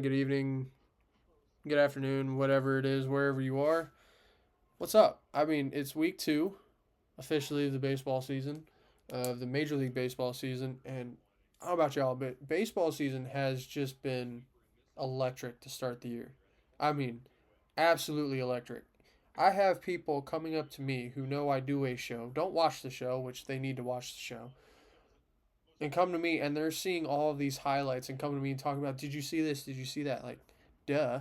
morning, good evening, good afternoon, whatever it is, wherever you are. What's up? I mean, it's week two, officially, of the baseball season, the Major League Baseball season. And I don't know about y'all, but baseball season has just been electric to start the year. I mean, absolutely electric. I have people coming up to me who know I do a show, don't watch the show, which they need to watch the show, and come to me and they're seeing all of these highlights and come to me and talking about, did you see this? Did you see that? Like, duh.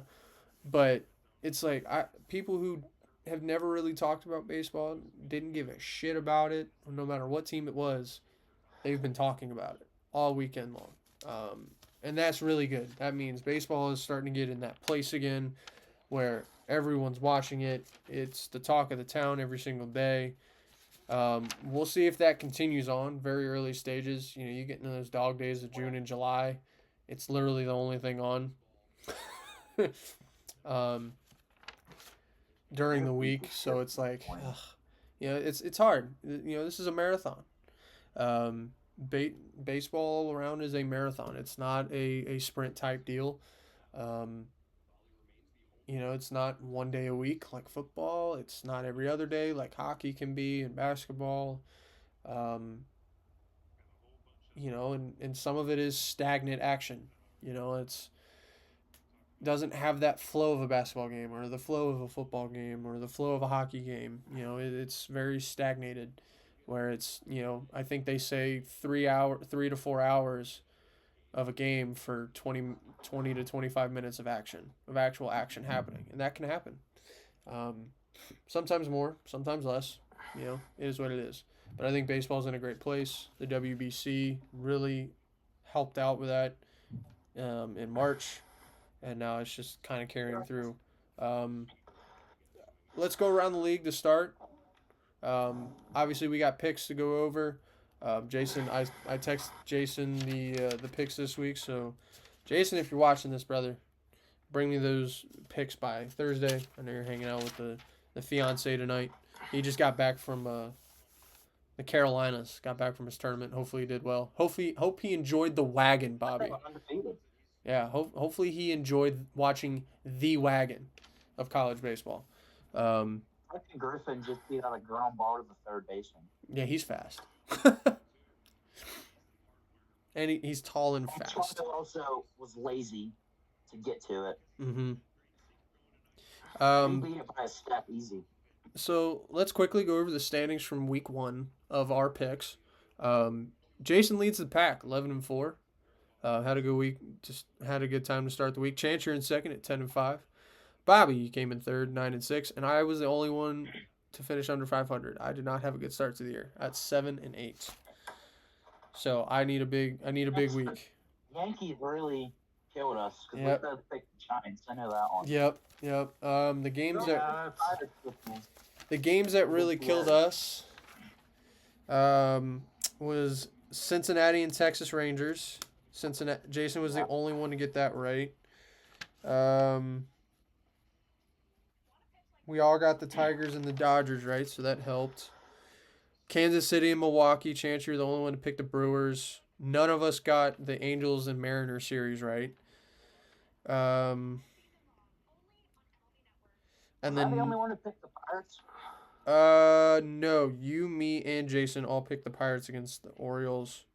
But it's like people who have never really talked about baseball, didn't give a shit about it, no matter what team it was, they've been talking about it all weekend long. And that's really good. That means baseball is starting to get in that place again where everyone's watching it. It's the talk of the town every single day. We'll see if that continues on. Very early stages. You know, you get into those dog days of June and July. It's literally the only thing on um, during the week. So it's like, ugh, it's hard. You know, this is a marathon. Um, ba- Baseball all around is a marathon. It's not a sprint type deal. Um, it's not one day a week like football. It's not every other day like hockey can be and basketball. Um, and some of it is stagnant action. It's doesn't have that flow of a basketball game or the flow of a football game or the flow of a hockey game. It's very stagnated, where I think they say 3 to 4 hours of a game for 20 to 25 minutes of action, of actual action happening, and that can happen. Um, Sometimes more, sometimes less. It is what it is. But I think baseball's in a great place. The WBC really helped out with that in March, and now it's just kind of carrying through. Um, let's go around the league to start. Obviously, we got picks to go over. Jason, I text Jason the picks this week. So, Jason, if you're watching this, brother, bring me those picks by Thursday. I know you're hanging out with the fiance tonight. He just got back from the Carolinas. Got back from his tournament. Hopefully, he did well. Hope he enjoyed the wagon, Bobby. Yeah, hopefully he enjoyed watching the wagon of college baseball. Um, I think Griffin just beat out a ground ball to the third baseman. yeah, he's fast. And he's tall and And fast. Toronto also was lazy to get to it. Mm-hmm. He Um, beat it by a step easy. so let's quickly go over the standings from week one of our picks. Um, Jason leads the pack, 11-4. Had a good week. Just had a good time to start the week. Chance, you're in second at 10-5. Bobby, you came in third, 9-6, and I was the only one to finish under 500. I did not have a good start to the year at 7-8. So I need a big week. Yankees really killed us because we Yep. could have picked the Giants. I know that one. Yep. The games that Big really killed scary. us was Cincinnati and Texas Rangers. Cincinnati. Jason was the Yeah. only one to get that right. Um, we all got the Tigers and the Dodgers right, so that helped. Kansas City and Milwaukee. Chance, you're the only one to pick the Brewers. None of us got the Angels and Mariners series right. Um, and Was I the then only one who picked the Pirates? no, you, me, and Jason all picked the Pirates against the Orioles.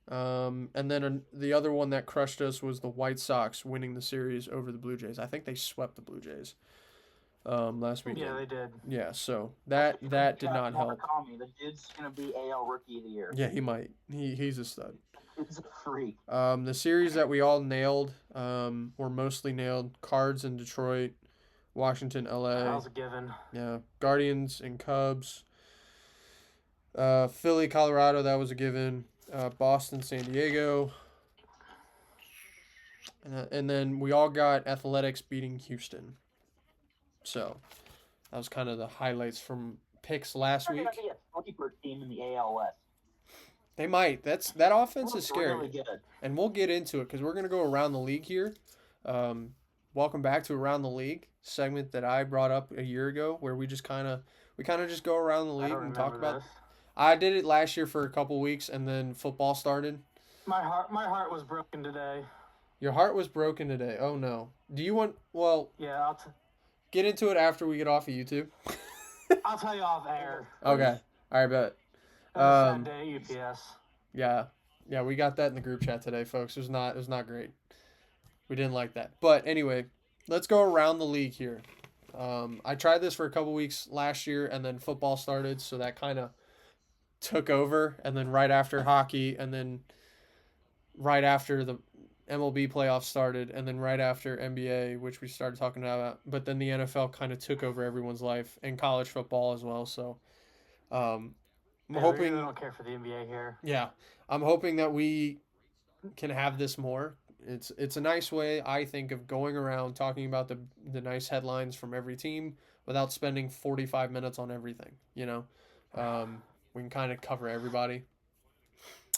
And then the other one that crushed us was the White Sox winning the series over the Blue Jays. I think they swept the Blue Jays last Yeah, weekend. they did. Yeah, so that did not help. Murakami, the dude's gonna be AL Rookie of the Year. Yeah, he might. He's a stud. He's a freak. The series that we all nailed were mostly nailed. Cards in Detroit, Washington, That LA. was a given. Yeah, Guardians and Cubs. Philly, Colorado, that was a given. Boston, San Diego. And then we all got Athletics beating Houston. So that was kind of the highlights from picks last They're week. gonna be a sleeper team in the AL West. They might. That offense is Looks scary. really good. And we'll get into it because we're gonna go around the league here. Welcome back to Around the League segment that I brought up a year ago, where we kind of just go around the I league don't and talk remember about. this. I did it last year for a couple weeks, and then football started. My heart was broken today. Your heart was broken today. Oh no. Do you want? Well, Yeah, get into it after we get off of YouTube. I'll tell you off air. Okay. All right, bet. It was a sad day at UPS. Yeah, yeah, we got that in the group chat today, folks. It was not great. We didn't like that. But anyway, let's go around the league here. I tried this for a couple weeks last year, and then football started, so that kind of took over. And then right after hockey, and then right after the MLB playoffs started, and then right after NBA, which we started talking about. But then the NFL kind of took over everyone's life, and college football as well. So I'm hoping. We really don't care for the NBA here. Yeah, I'm hoping that we can have this more. It's a nice way, I think, of going around talking about the nice headlines from every team without spending 45 minutes on everything. We can kind of cover everybody.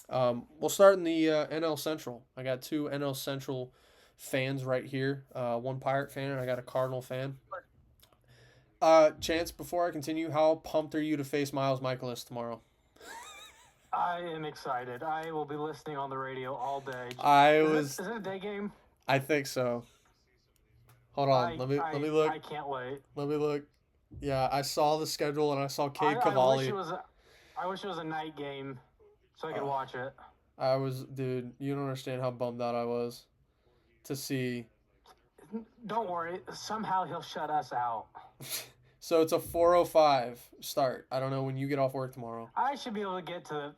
We'll start in the NL Central. I got two NL Central fans right here. One Pirate fan and I got a Cardinal fan. Chance, before I continue, how pumped are you to face Miles Michaelis tomorrow? I am excited. I will be listening on the radio all day. Is it a day game? I think so. Hold on. Let me look. I can't wait. Let me look. Yeah, I saw the schedule and I saw Cade Cavalli. I wish it was a night game so I could watch it. Dude, you don't understand how bummed out I was to see. Don't worry. Somehow he'll shut us out. So it's a 4:05 start. I don't know when you get off work tomorrow. I should be able to get to the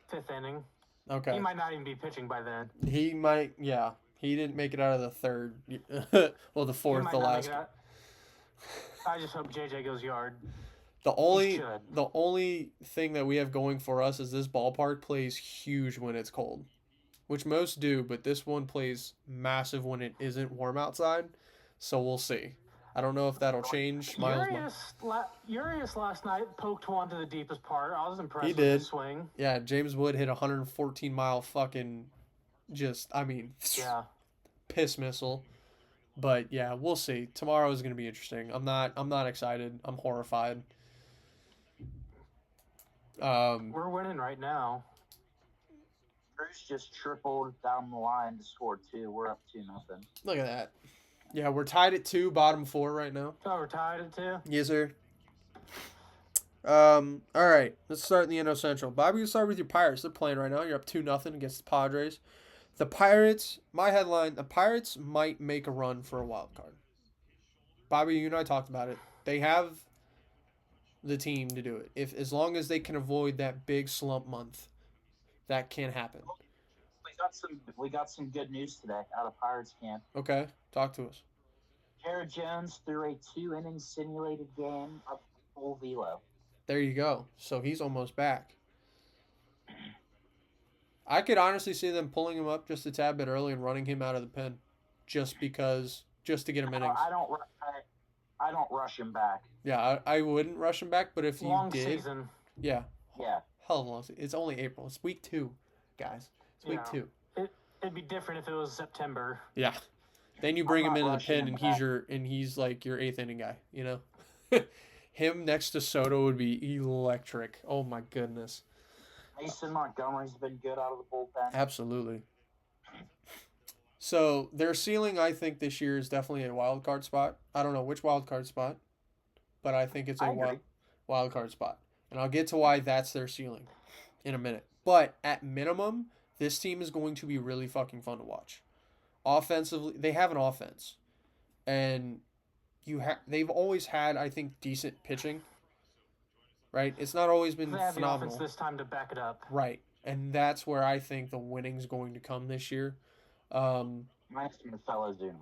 fifth inning. Okay. He might not even be pitching by then. He might, yeah. He didn't make it out of the third. Well, the fourth, the last. I just hope JJ goes yard. The only thing that we have going for us is this ballpark plays huge when it's cold, which most do, but this one plays massive when it isn't warm outside. So we'll see. I don't know if that'll change. Urias last night poked one to the deepest part. I was impressed with his swing. Yeah, James Wood hit a 114-mile fucking piss missile. But yeah, we'll see. Tomorrow is going to be interesting. I'm not excited. I'm horrified. We're winning right now. Bruce just tripled down the line to score 2. We're up 2-0. Look at that. Yeah, we're tied at 2, bottom 4 right now. Oh, we're tied at 2? Yes, sir. All right. Let's start in the NL Central. Bobby, you start with your Pirates. They're playing right now. You're up 2-0 against the Padres. The Pirates, my headline, the Pirates might make a run for a wild card. Bobby, you and I talked about it. They have the team to do it. As long as they can avoid that big slump month, that can happen. We got some good news today out of Pirates camp. Okay, talk to us. Jared Jones threw a 2-inning simulated game up full velo. There you go. So he's almost back. I could honestly see them pulling him up just a tad bit early and running him out of the pen, just to get him innings. I don't rush him back. Yeah, I wouldn't rush him back, but if you did, season. Yeah, hell of a long season. It's only April. It's week 2, guys. It's week 2. It'd be different if it was September. Yeah, then you bring him into the pen, and he's like your 8th inning guy. You know, him next to Soto would be electric. Oh my goodness. Mason Montgomery's been good out of the bullpen. Absolutely. So their ceiling, I think, this year is definitely a wild card spot. I don't know which wild card spot, but I think it's a wild card spot. And I'll get to why that's their ceiling in a minute. But at minimum, this team is going to be really fucking fun to watch. Offensively, they have an offense. And they've always had, I think, decent pitching. Right? It's not always been phenomenal. They have the offense this time to back it up. Right. And that's where I think the winning's going to come this year. Mine's from the fellow Zoom.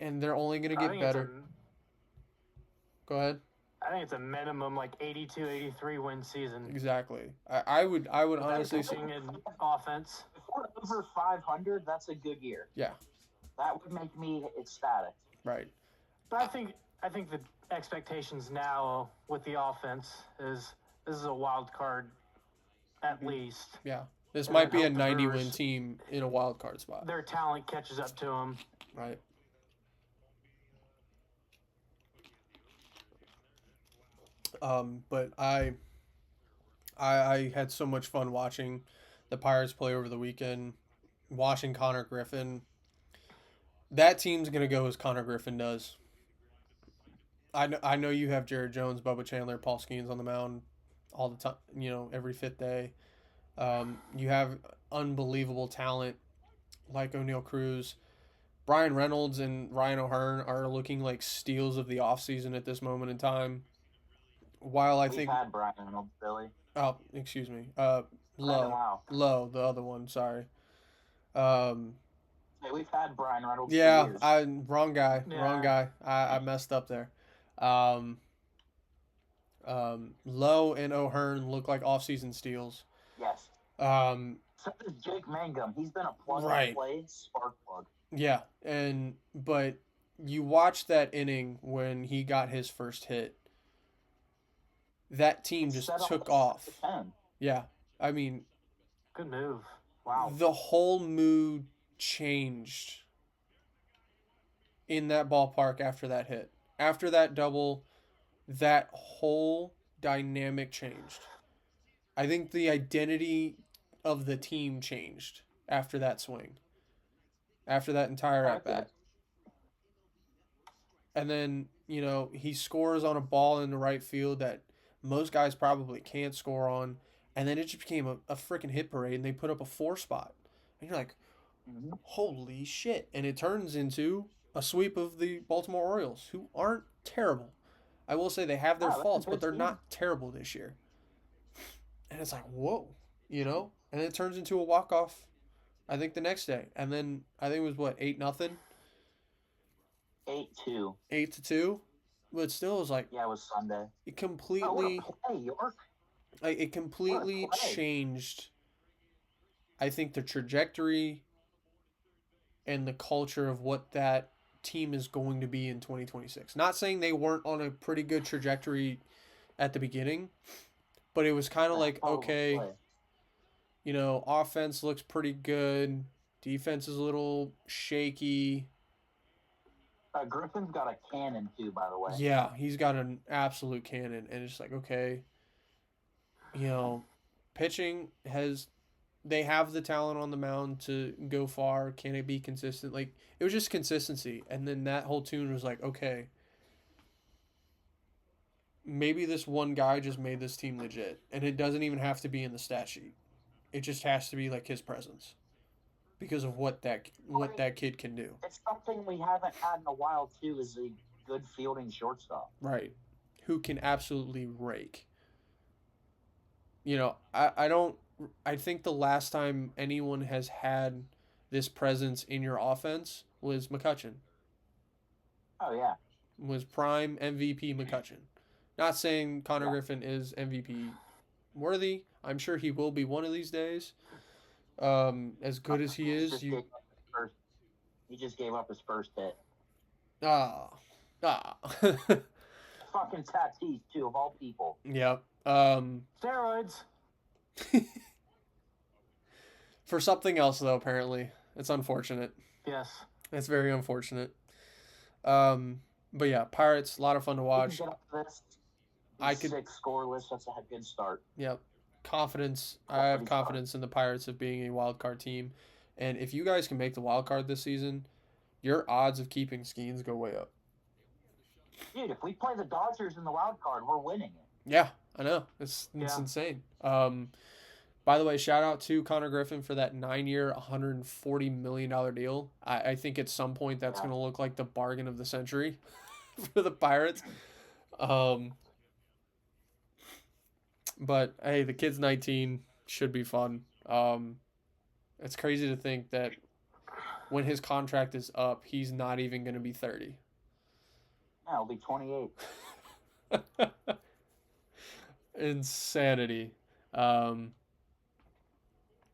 And they're only going to get better. Go ahead. I think it's a minimum like 82, 83 win season. Exactly. I would honestly say in offense. If we're over 500, that's a good year. Yeah. That would make me ecstatic. Right. But I think the expectations now with the offense is this is a wild card at least. Yeah. This might be a 90-win team in a wild card spot. Their talent catches up to them. Right. But I had so much fun watching the Pirates play over the weekend. watching Connor Griffin, that team's gonna go as Connor Griffin does. I know you have Jared Jones, Bubba Chandler, Paul Skeens on the mound all the time. Every fifth day. You have unbelievable talent like O'Neal Cruz. Brian Reynolds and Ryan O'Hearn are looking like steals of the offseason at this moment in time. While I We've think, had Brian Reynolds, Billy. oh, excuse me, Brandon Low, Lau. Low, the other one, sorry. Um, Hey, we've had Brian Reynolds for yeah, years. wrong guy, Yeah. wrong guy. I messed up there. Um, Low and O'Hearn look like offseason steals. Yes. Um, So does Jake Mangum. He's been a plug Right. and play spark plug. yeah, but you watch that inning when he got his first hit. That team just Set took the off. 10. Yeah, I mean, Good move. Wow. the whole mood changed in that ballpark after that hit. After that double, that whole dynamic changed. I think the identity of the team changed after that swing. After that entire at bat. And then, he scores on a ball in the right field that most guys probably can't score on. And then it just became a freaking hit parade, and they put up a 4 spot. And you're like, holy shit. And it turns into a sweep of the Baltimore Orioles, who aren't terrible. I will say they have their faults, but they're not terrible this year. And it's like, whoa, And it turns into a walk-off, I think, the next day. And then I think it was, 8-0? 8-2. 8-2? But still, it was like... Yeah, it was Sunday. It completely... Oh, what a play, York. It completely changed, I think, the trajectory and the culture of what that team is going to be in 2026. Not saying they weren't on a pretty good trajectory at the beginning, but it was kind of like, okay, offense looks pretty good, defense is a little shaky. Griffin's got a cannon too, by the way. Yeah, he's got an absolute cannon, and it's like, okay, pitching they have the talent on the mound to go far. Can it be consistent? Like, it was just consistency. And then that whole tune was like, okay, maybe this one guy just made this team legit. And it doesn't even have to be in the stat sheet. It just has to be like his presence because of what that kid can do. It's something we haven't had in a while too, is a good fielding shortstop. Right. Who can absolutely rake. I think the last time anyone has had this presence in your offense was McCutchen. Oh, yeah. Was prime MVP McCutchen. Not saying Connor Griffin is MVP worthy. I'm sure he will be one of these days. As good as he is, He just gave up his first hit. Fucking Tatis, too, of all people. Yep. Steroids. For something else, though, apparently. It's unfortunate. Yes. It's very unfortunate. But yeah, Pirates, a lot of fun to watch. I could 6 scoreless. That's a good start. Yep. Confidence. I have confidence in the Pirates of being a wild card team. And if you guys can make the wild card this season, your odds of keeping Skeens go way up. Dude, if we play the Dodgers in the wild card, we're winning it. Yeah, I know. It's insane. By the way, shout out to Connor Griffin for that 9-year, $140 million deal. I think at some point that's going to look like the bargain of the century for the Pirates. But, hey, the kid's 19. Should be fun. It's crazy to think that when his contract is up, he's not even going to be 30. Yeah, he'll be 28. Insanity.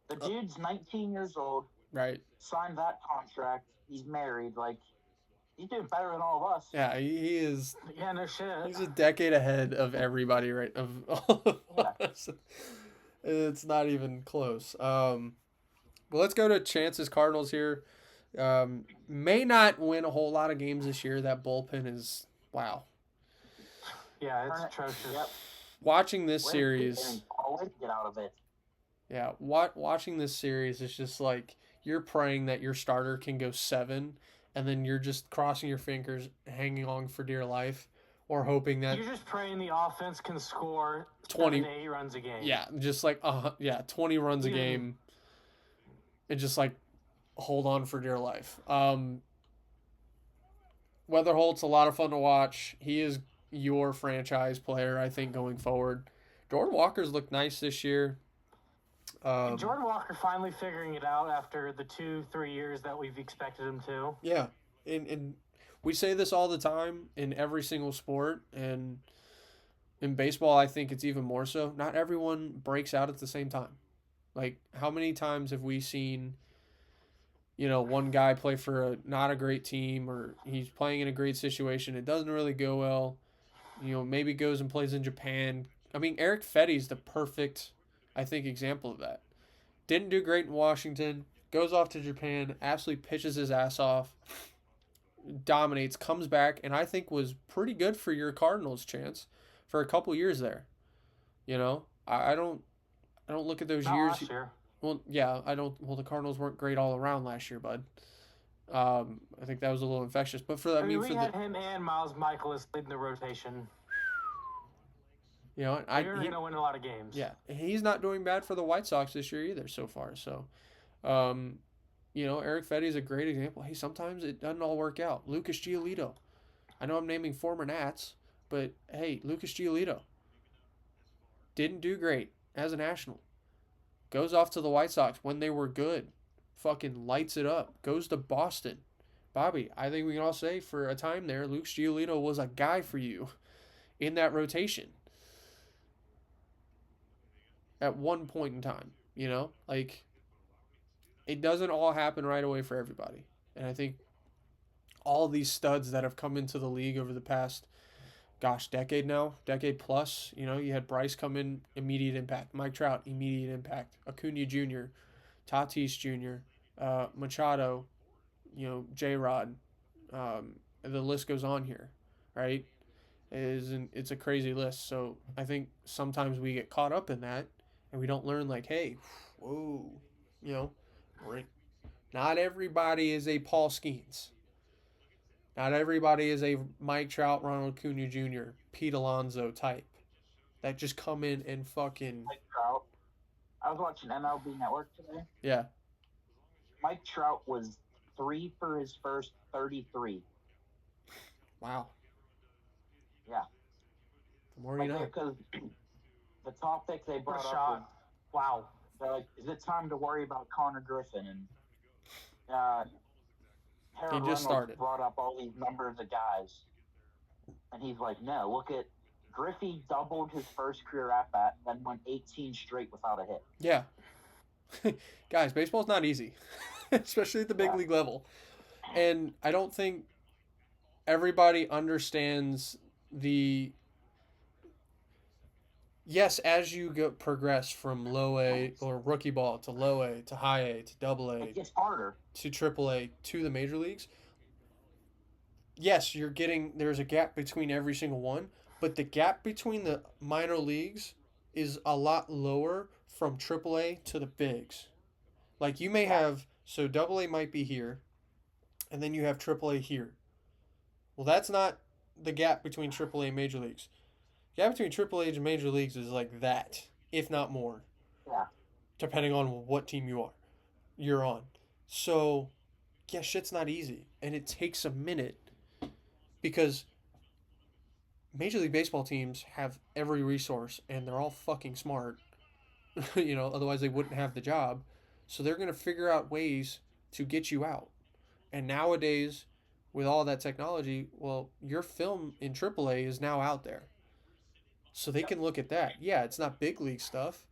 The dude's 19 years old. Right. Signed that contract. He's married. Like, he's doing better than all of us. Yeah, he is. Yeah, no shit. He's a decade ahead of everybody, right? Of all of us. It's not even close. Well, let's go to Chance's Cardinals here. May not win a whole lot of games this year. That bullpen is, wow. Yeah, it's atrocious. Yep. Watching this series. Get out of it. Yeah, watching this series is just like, you're praying that your starter can go 7, and then you're just crossing your fingers, hanging on for dear life, or hoping that You're just praying the offense can score 20 7 to 8 runs a game. yeah, just like 20 runs a Even- game, and just like hold on for dear life. Weatherholt's a lot of fun to watch. He is your franchise player, I think, going forward. Jordan Walker's looked nice this year. And Jordan Walker finally figuring it out after the 2-3 years that we've expected him to. Yeah, and we say this all the time in every single sport, and in baseball, I think it's even more so. Not everyone breaks out at the same time. Like, how many times have we seen, one guy play for not a great team, or he's playing in a great situation, it doesn't really go well, maybe goes and plays in Japan. I mean, Eric Fetty's the perfect, I think, example of that. Didn't do great in Washington, goes off to Japan, absolutely pitches his ass off, dominates, comes back, and I think was pretty good for your Cardinals chance for a couple years there. I don't look at those Not years. last year. Well, yeah, I don't. Well, the Cardinals weren't great all around last year, bud. I think that was a little infectious. But for We had him and Miles Michaelis leading the rotation. We were going to win a lot of games. Yeah, he's not doing bad for the White Sox this year either so far. So, Eric Fetty is a great example. Hey, sometimes it doesn't all work out. Lucas Giolito. I know I'm naming former Nats, but hey, Lucas Giolito didn't do great as a National. Goes off to the White Sox when they were good. Fucking lights it up. Goes to Boston. Bobby, I think we can all say for a time there, Lucas Giolito was a guy for you in that rotation. At one point in time, like, it doesn't all happen right away for everybody. And I think all these studs that have come into the league over the past, decade plus, you had Bryce come in, immediate impact. Mike Trout, immediate impact. Acuna Jr., Tatis Jr., Machado, J-Rod. The list goes on here, right? It's a crazy list. So I think sometimes we get caught up in that, and we don't learn, like, hey, whoa, not everybody is a Paul Skeens. Not everybody is a Mike Trout, Ronald Acuna Jr., Pete Alonso type that just come in and fucking... Mike Trout. I was watching MLB Network today. Yeah. Mike Trout was 3 for his first 33. Wow. Yeah. The more you know. Because the topic they brought up was, wow. They're like, is it time to worry about Connor Griffin? And Harold He just Reynolds started. brought up all these numbers of guys. And he's like, no, look at Griffey doubled his first career at-bat, then went 18 straight without a hit. Yeah. Guys, baseball's not easy, especially at the big league level. And I don't think everybody understands yes, as you progress from low A or rookie ball to low A to high A to double A It gets harder to triple A to the major leagues. Yes, there's a gap between every single one, but the gap between the minor leagues is a lot lower from triple A to the bigs. Like, you may have, so double A might be here, and then you have triple A here. Well, that's not the gap between triple A and major leagues. The gap between triple A and major leagues is like that, if not more. Yeah. Depending on what team you're on. So, yeah, shit's not easy, and it takes a minute because Major League Baseball teams have every resource, and they're all fucking smart. Otherwise they wouldn't have the job. So they're going to figure out ways to get you out. And nowadays, with all that technology, well, your film in AAA is now out there. So they can look at that. Yeah, it's not big league stuff,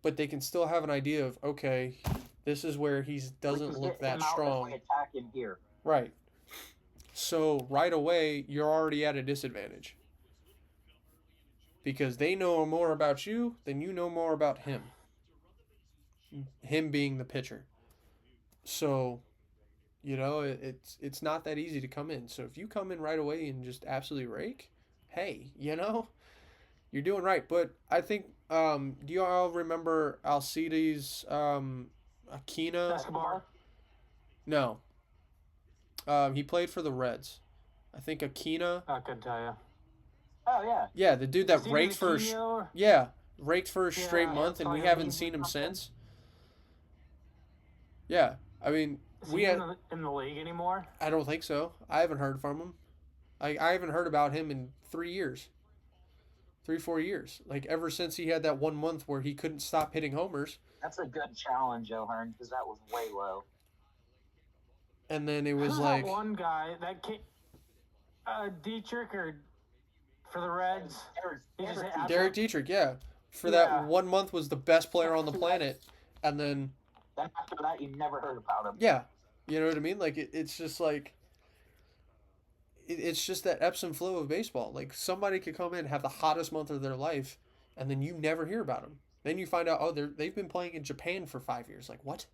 but they can still have an idea of, okay, this is where he doesn't look that strong. Attack him here. Right. So right away, you're already at a disadvantage. Because they know more about you than you know more about him. Him being the pitcher. So, it's not that easy to come in. So if you come in right away and just absolutely rake, hey, you're doing right. But I think, do you all remember Alcides Aquina. Escobar. No. He played for the Reds. I think Aquina. I couldn't tell you. Oh yeah. Yeah, the dude that Steven Aquino. raked for a straight Yeah, month, and we Tony haven't Leeds seen or him something. since. Yeah, I mean, Is we he had, in the league anymore? I don't think so. I haven't heard from him. I haven't heard about him in 3 years, 3 4 years. Like ever since he had that 1 month where he couldn't stop hitting homers, That's a good challenge, O'Hearn, because that was way low. and then it was Who's like that one guy that came? Dietrich or for the Reds? He just hit Derek Dietrich. Yeah, for that Yeah. 1 month was the best player on the planet, and then Then after that, you never heard about him. yeah, you know what I mean. Like it's just like it's just that ebbs and flow of baseball. Like somebody could come in have the hottest month of their life, and then you never hear about them. Then you find out, oh, they've been playing in Japan for 5 years. Like what?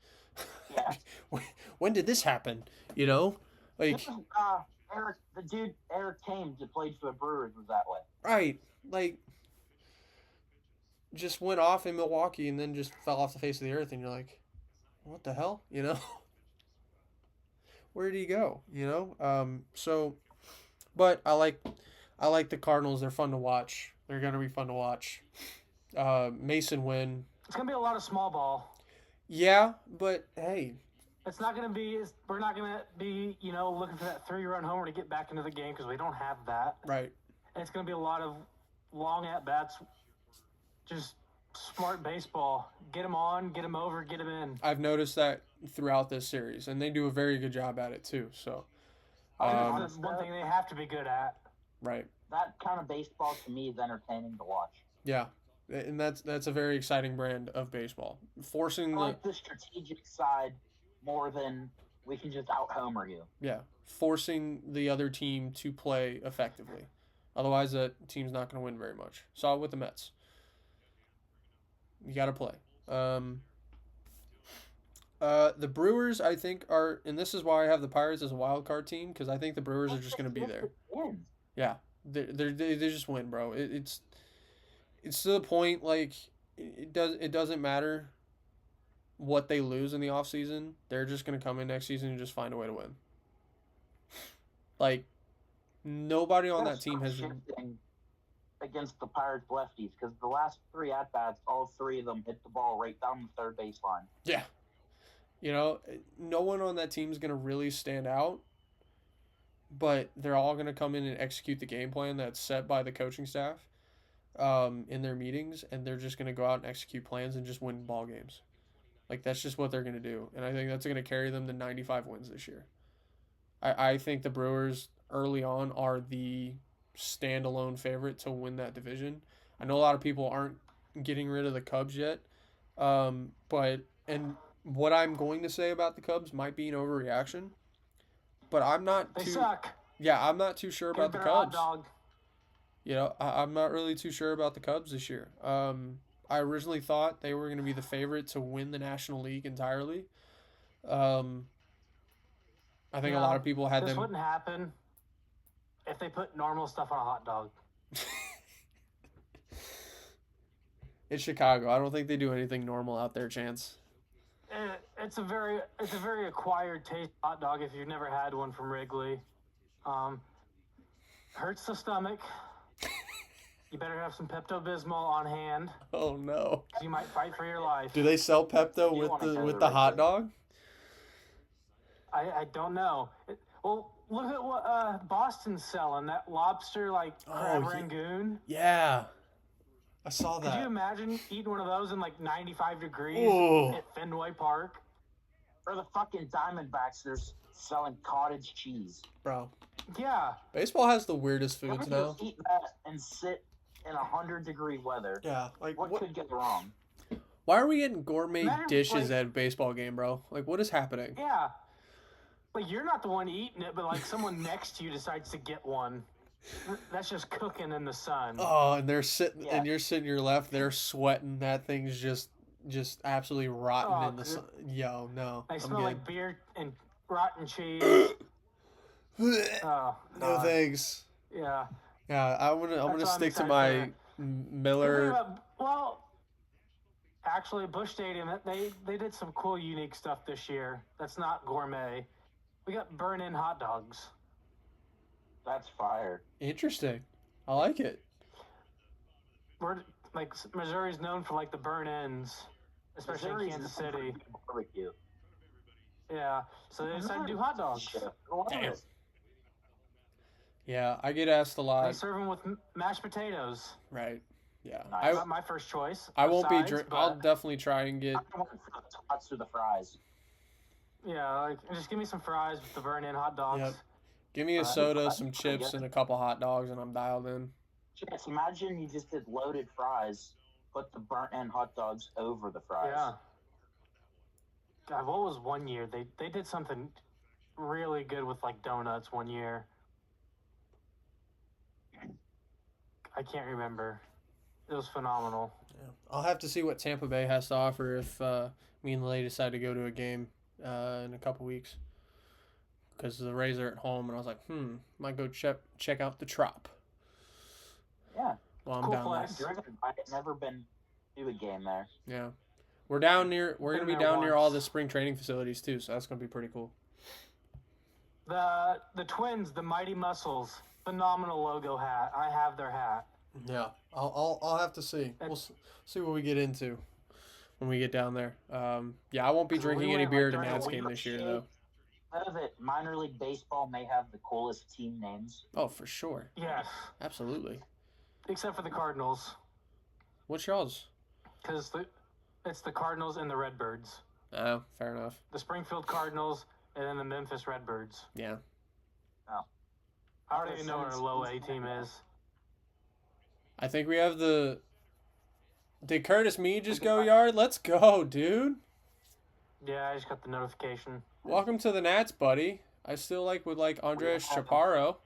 Yeah. When did this happen? You know, like This is, Eric Thames that played for the Brewers was that way. right, like just went off in Milwaukee and then just fell off the face of the earth, and you're like, what the hell? You know, where did he go? You know, so, but I like the Cardinals. They're fun to watch. They're gonna be fun to watch. Mason Wynn. It's gonna be a lot of small ball. Yeah, but hey, It's not gonna be. We're not gonna be, looking for that 3-run homer to get back into the game because we don't have that. right. And it's gonna be a lot of long at bats, just smart baseball. Get them on, get them over, get them in. I've noticed that throughout this series, and they do a very good job at it too. So, That's one thing they have to be good at. right, That kind of baseball to me is entertaining to watch. yeah, and that's a very exciting brand of baseball. Forcing I the like the strategic side more than we can just out homer you. forcing the other team to play effectively. Otherwise, that team's not going to win very much. Saw it with the Mets. You got to play. The Brewers, I think, are, and this is why I have the Pirates as a wild card team, because I think the Brewers are just going to be there. Yeah, they just win, bro. It's to the point like it doesn't matter what they lose in the offseason. They're just gonna come in next season and just find a way to win. Like nobody on that team has shifting against the Pirates lefties because the last 3 at bats, all 3 of them hit the ball right down the third baseline. yeah. You know, no one on that team is gonna really stand out, but they're all gonna come in and execute the game plan that's set by the coaching staff. In their meetings, and they're just going to go out and execute plans and just win ball games. Like, that's just what they're going to do. And I think that's going to carry them to 95 wins this year. I think the Brewers early on are the standalone favorite to win that division. I know a lot of people aren't getting rid of the Cubs yet. And what I'm going to say about the Cubs might be an overreaction, but I'm not They too... suck. Yeah, I'm not too sure about the Get their hot Cubs. dog. You know, I'm not really too sure about the Cubs this year. I originally thought they were going to be the favorite to win the National League entirely. I think a lot of people had This them. wouldn't happen if they put normal stuff on a hot dog. It's Chicago. I don't think they do anything normal out there, Chance. It's a very acquired taste hot dog if you've never had one from Wrigley. Hurts the stomach. You better have some Pepto-Bismol on hand. Oh no! You might fight for your life. Do they sell Pepto with the hot dog? I don't know. Well, look at what Boston's selling. That lobster crab rangoon. Yeah, I saw that. Could you imagine eating one of those in 95 degrees at Fenway Park? Or the fucking Diamondbacks, they're selling cottage cheese. Bro. Yeah. Baseball has the weirdest foods now. Eat that and sit in 100-degree weather. Yeah, what could get wrong? Why are we getting gourmet dishes at a baseball game, bro? Like, what is happening? Yeah. You're not the one eating it, but someone next to you decides to get one. That's just cooking in the sun. Oh, and they're sitting, and you're sitting to your left. They're sweating. That thing's just absolutely rotten in the sun. Yo, no. I smell like beer and rotten cheese. No thanks. Yeah. Yeah, I'm gonna stick to my Miller. Actually, Busch Stadium, they did some cool, unique stuff this year. That's not gourmet. We got burn-in hot dogs. That's fire. Interesting. I like it. We're like Missouri's known for like the burn-ins, especially in Missouri's Kansas known for City. good barbecue. Yeah, so they decided to do hot dogs. I love Damn. it. Yeah, I get asked a They lot. serve them with mashed potatoes. Right. Yeah. Nice. Not my first choice. I won't be sides, drink. but I'll definitely try and get. I want the tots or the fries. yeah, like just give me some fries with the burn-in hot dogs. Yep. Give me a Alright. soda, some chips, and a couple hot dogs, and I'm dialed in. Just imagine you just did loaded fries, put the burnt-in hot dogs over the fries. Yeah. God, what was one year? They did something really good with like donuts one year. I can't remember. It was phenomenal. Yeah. I'll have to see what Tampa Bay has to offer if me and Lay decide to go to a game in a couple weeks. Because the Rays are at home, and I was like, might go check out the Trop. Yeah. While I'm Cool down place. there. I've never been to a game there. Yeah. We're down near. We're gonna be Been there down near all once. the spring training facilities too, so that's gonna be pretty cool. The Twins, the Mighty Muscles, phenomenal logo hat. I have their hat. Yeah, I'll have to see. We'll see what we get into when we get down there. Yeah, I won't be We drinking went, any beer at like, a during a Nats game week this year though. Know that minor league baseball may have the coolest team names. Oh, for sure, Yes, absolutely. except for the Cardinals, What's y'all's? because it's the Cardinals and the Redbirds. Oh, fair enough. The Springfield Cardinals and then the Memphis Redbirds. Yeah. I don't even know what our low A team is. I think we have the. Did Curtis Mead just go yard? Let's go, dude. Yeah, I just got the notification. Welcome to the Nats, buddy. I still would like Andres Chaparro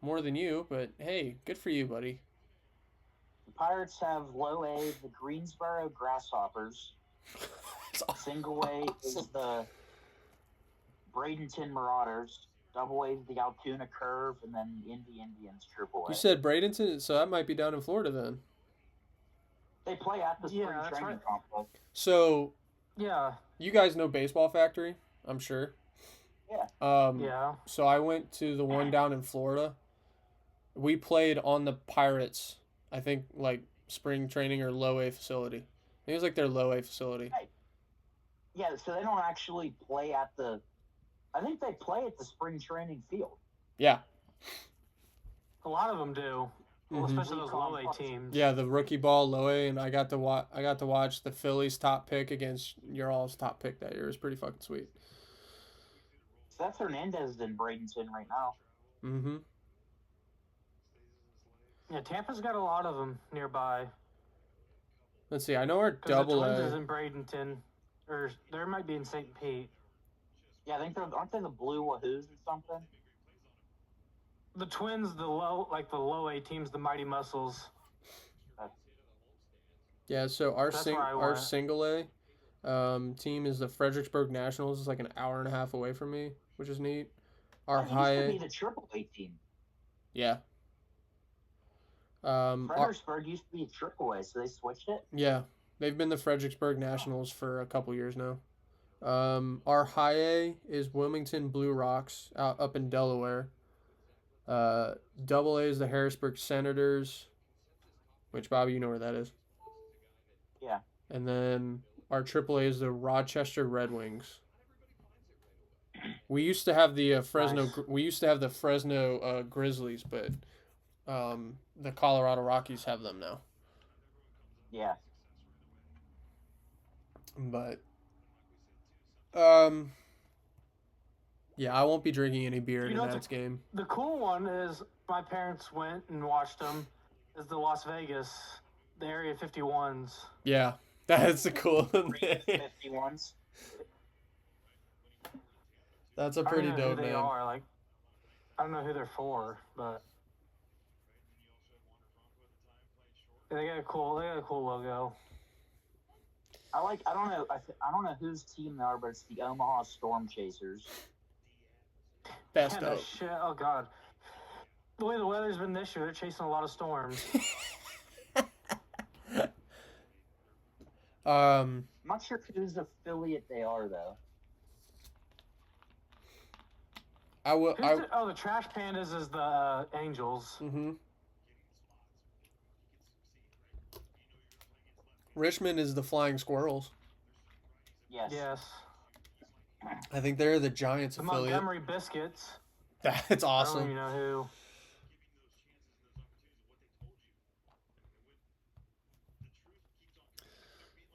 more than you, but hey, good for you, buddy. The Pirates have low A, the Greensboro Grasshoppers. It's awesome. Single A is the Bradenton Marauders. Double A is the Altoona Curve, and then the Indy Indians Triple A. You said Bradenton, so that might be down in Florida then. They play at the spring Yeah, that's training right. complex. So Yeah, you guys know Baseball Factory, I'm sure. Yeah. yeah. So I went to the one down in Florida. We played on the Pirates, I think spring training or low A facility. I think it was their low A facility. Yeah, so they don't actually play at the. I think they play at the spring training field. Yeah. A lot of them do, well, Mhm. especially those low A teams. Yeah, the rookie ball low A, and I got to watch the Phillies' top pick against your all's top pick that year. It was pretty fucking sweet. Seth Hernandez is in Bradenton right now. Mm-hmm. Yeah, Tampa's got a lot of them nearby. Let's see. I know our 'Cause double the Twins is A. in Bradenton, or there might be in St. Pete. Yeah, I think aren't they the Blue Wahoos or something? The Twins, the low A teams, the Mighty Muscles. Yeah. So our That's where I our went. single A team is the Fredericksburg Nationals. It's like an hour and a half away from me, which is neat. Our That high used to A. be the Triple A team. Yeah. Our, Fredericksburg used to be Triple A, so they switched it. yeah. They've been the Fredericksburg Nationals for a couple years now. Our high A is Wilmington Blue Rocks up in Delaware. Double A is the Harrisburg Senators, which Bobby, you know where that is. Yeah. And then our triple A is the Rochester Red Wings. We used to have the Fresno. Nice. We used to have the Fresno Grizzlies, but the Colorado Rockies have them now. Yeah. But yeah, I won't be drinking any beer You in know, Nats game. The cool one is my parents went and watched them. Is the Las Vegas, the Area 51s. Yeah, that's a cool one. 51s. That's a I don't pretty know who dope they name. are. Like, I don't know who they're for, but yeah, they got a cool logo. I don't know. I don't know whose team they are, but it's the Omaha Storm Chasers. Best Yeah, no dope. shit. Oh god. The way the weather's been this year, they're chasing a lot of storms. Um, I'm not sure whose affiliate they are though. I will. The Trash Pandas is the Angels. Mm-hmm. Richmond is the Flying Squirrels. Yes. Yes. I think they're the Giants The affiliate. Montgomery Biscuits. That's I don't awesome. even know who.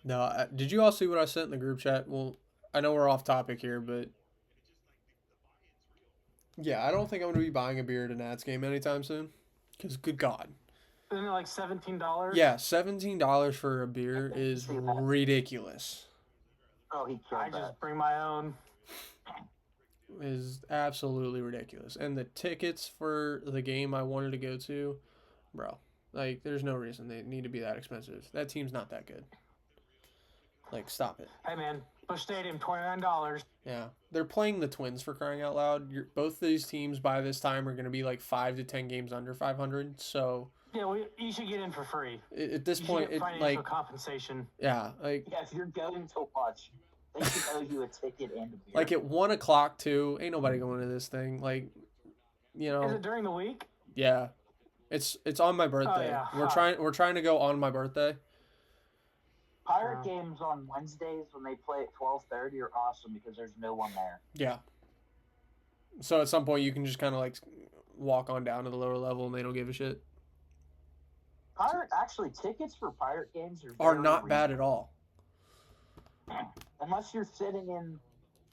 No, did you all see what I sent in the group chat? Well, I know we're off topic here, but yeah, I don't think I'm going to be buying a beer at a Nats game anytime soon. Because, good God. Isn't it like $17? Yeah, $17 for a beer is ridiculous. Oh, he killed I that. just bring my own. Is absolutely ridiculous. And the tickets for the game I wanted to go to, bro, like, there's no reason they need to be that expensive. That team's not that good. Like, stop it. Hey, man. Busch Stadium, $29. Yeah, they're playing the Twins for crying out loud. Both these teams by this time are going to be like 5 to 10 games under 500. So Yeah, well, you should get in for free. at this You should point, get financial compensation. yeah, like Yeah, if you're going to watch, they should owe you a ticket and a beer. like at 1 o'clock too. Ain't nobody going to this thing. Like, you know. Is it during the week? Yeah, it's on my birthday. yeah. We're trying to go on my birthday. Pirate games on Wednesdays when they play at 12:30 are awesome because there's no one there. Yeah. So at some point you can just kind of like walk on down to the lower level and they don't give a shit. Tickets for Pirate games Are very not bad at reasonable. all. Unless you're sitting in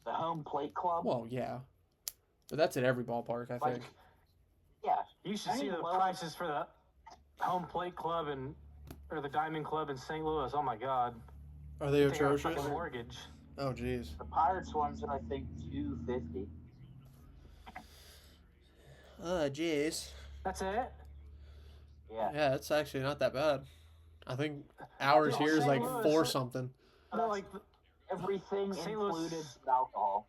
the home plate club. Well, yeah, but that's at every ballpark, I think. Yeah. You should see the prices for the home plate club or the Diamond Club in St. Louis. Oh my God. Are they Take out a atrocious? fucking mortgage. Oh, jeez. The Pirates ones are, I think, $250. Oh, jeez. That's it? Yeah. Yeah, it's actually not that bad. I think ours here is like St. Louis, 4 something. No, like Everything St. Louis- included with alcohol.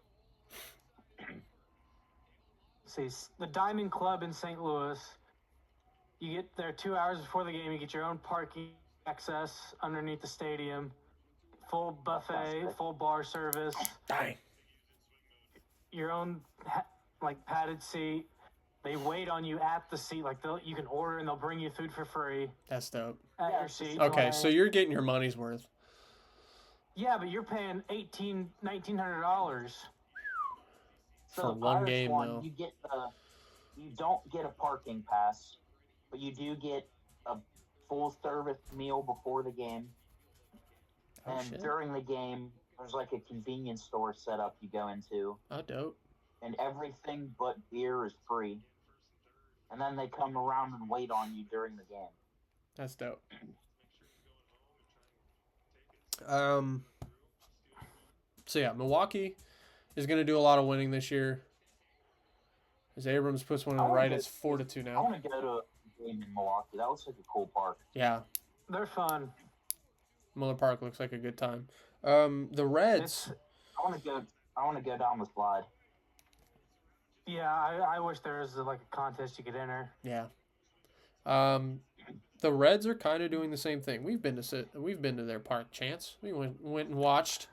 see the Diamond Club in St. Louis. You get there 2 hours before the game. You get your own parking access underneath the stadium, full buffet, Fantastic. full bar service, Dang. your own like padded seat. They wait on you at the seat. Like you can order and they'll bring you food for free That's dope. at Yeah, your it's seat. Okay, Like, so you're getting your money's worth. yeah, but you're paying $1,900. So For the one Pirates game, one, though. You don't get a parking pass, but you do get a full service meal before the game. Oh, And shit. during the game, there's like a convenience store set up you go into, Oh, dope. and everything but beer is free. And then they come around and wait on you during the game. That's dope. So yeah, Milwaukee is going to do a lot of winning this year. As Abrams puts one in the right, it's 4-2 I now. want to go to a game in Milwaukee. That looks like a cool park. Yeah, They're fun. Miller Park looks like a good time. The Reds. I want to go down the slide. Yeah, I wish there was like a contest you could enter. Yeah. The Reds are kind of doing the same thing. We've been to their park, Chance. We went and watched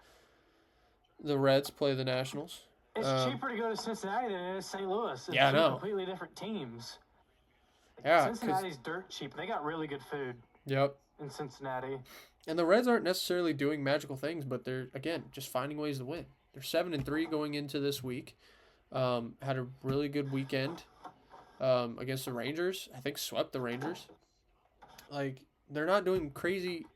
the Reds play the Nationals. It's cheaper to go to Cincinnati than it is St. Louis. It's Yeah, I two know. completely different teams. Yeah, 'cause- Cincinnati's dirt cheap. They got really good food Yep. in Cincinnati. And the Reds aren't necessarily doing magical things, but they're again just finding ways to win. They're 7-3 going into this week. Had a really good weekend against the Rangers. I think swept the Rangers. Like they're not doing crazy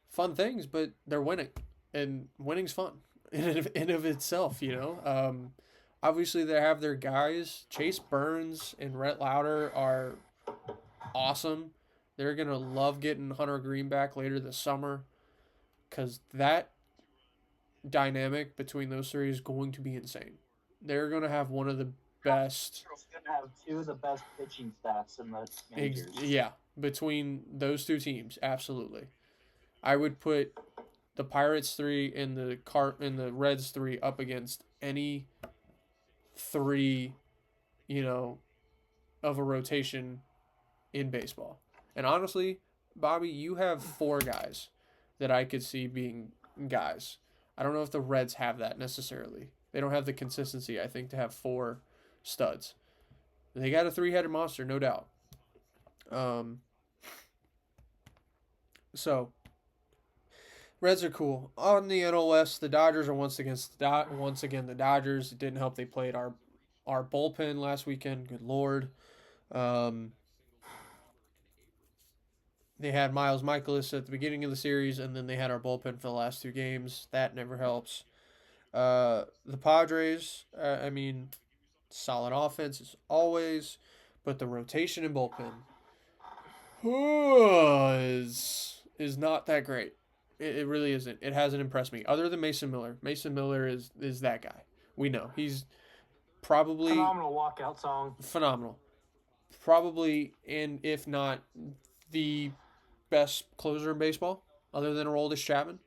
fun things, but they're winning, and winning's fun in of itself. You know. Obviously they have their guys. Chase Burns and Rhett Lauder are awesome. They're going to love getting Hunter Green back later this summer because that dynamic between those three is going to be insane. They're going to have one of the best. It's going to have two of the best pitching staffs in the majors. Yeah, between those two teams, absolutely. I would put the Pirates 3 and the Reds 3 up against any 3, of a rotation in baseball. And honestly, Bobby, you have 4 guys that I could see being guys. I don't know if the Reds have that necessarily. They don't have the consistency, I think, to have four studs. They got a three-headed monster, no doubt. Um, so Reds are cool. On the NL West, the Dodgers are once again the Dodgers. It didn't help they played our bullpen last weekend. Good lord. Um, they had Miles Michaelis at the beginning of the series, and then they had our bullpen for the last two games. That never helps. The Padres, I mean, solid offense as always, but the rotation and bullpen is not that great. It really isn't. It hasn't impressed me. Other than Mason Miller. Mason Miller is that guy. We know. He's probably Phenomenal walkout song. phenomenal. Probably, and if not, the best closer in baseball, other than Aroldis Chapman.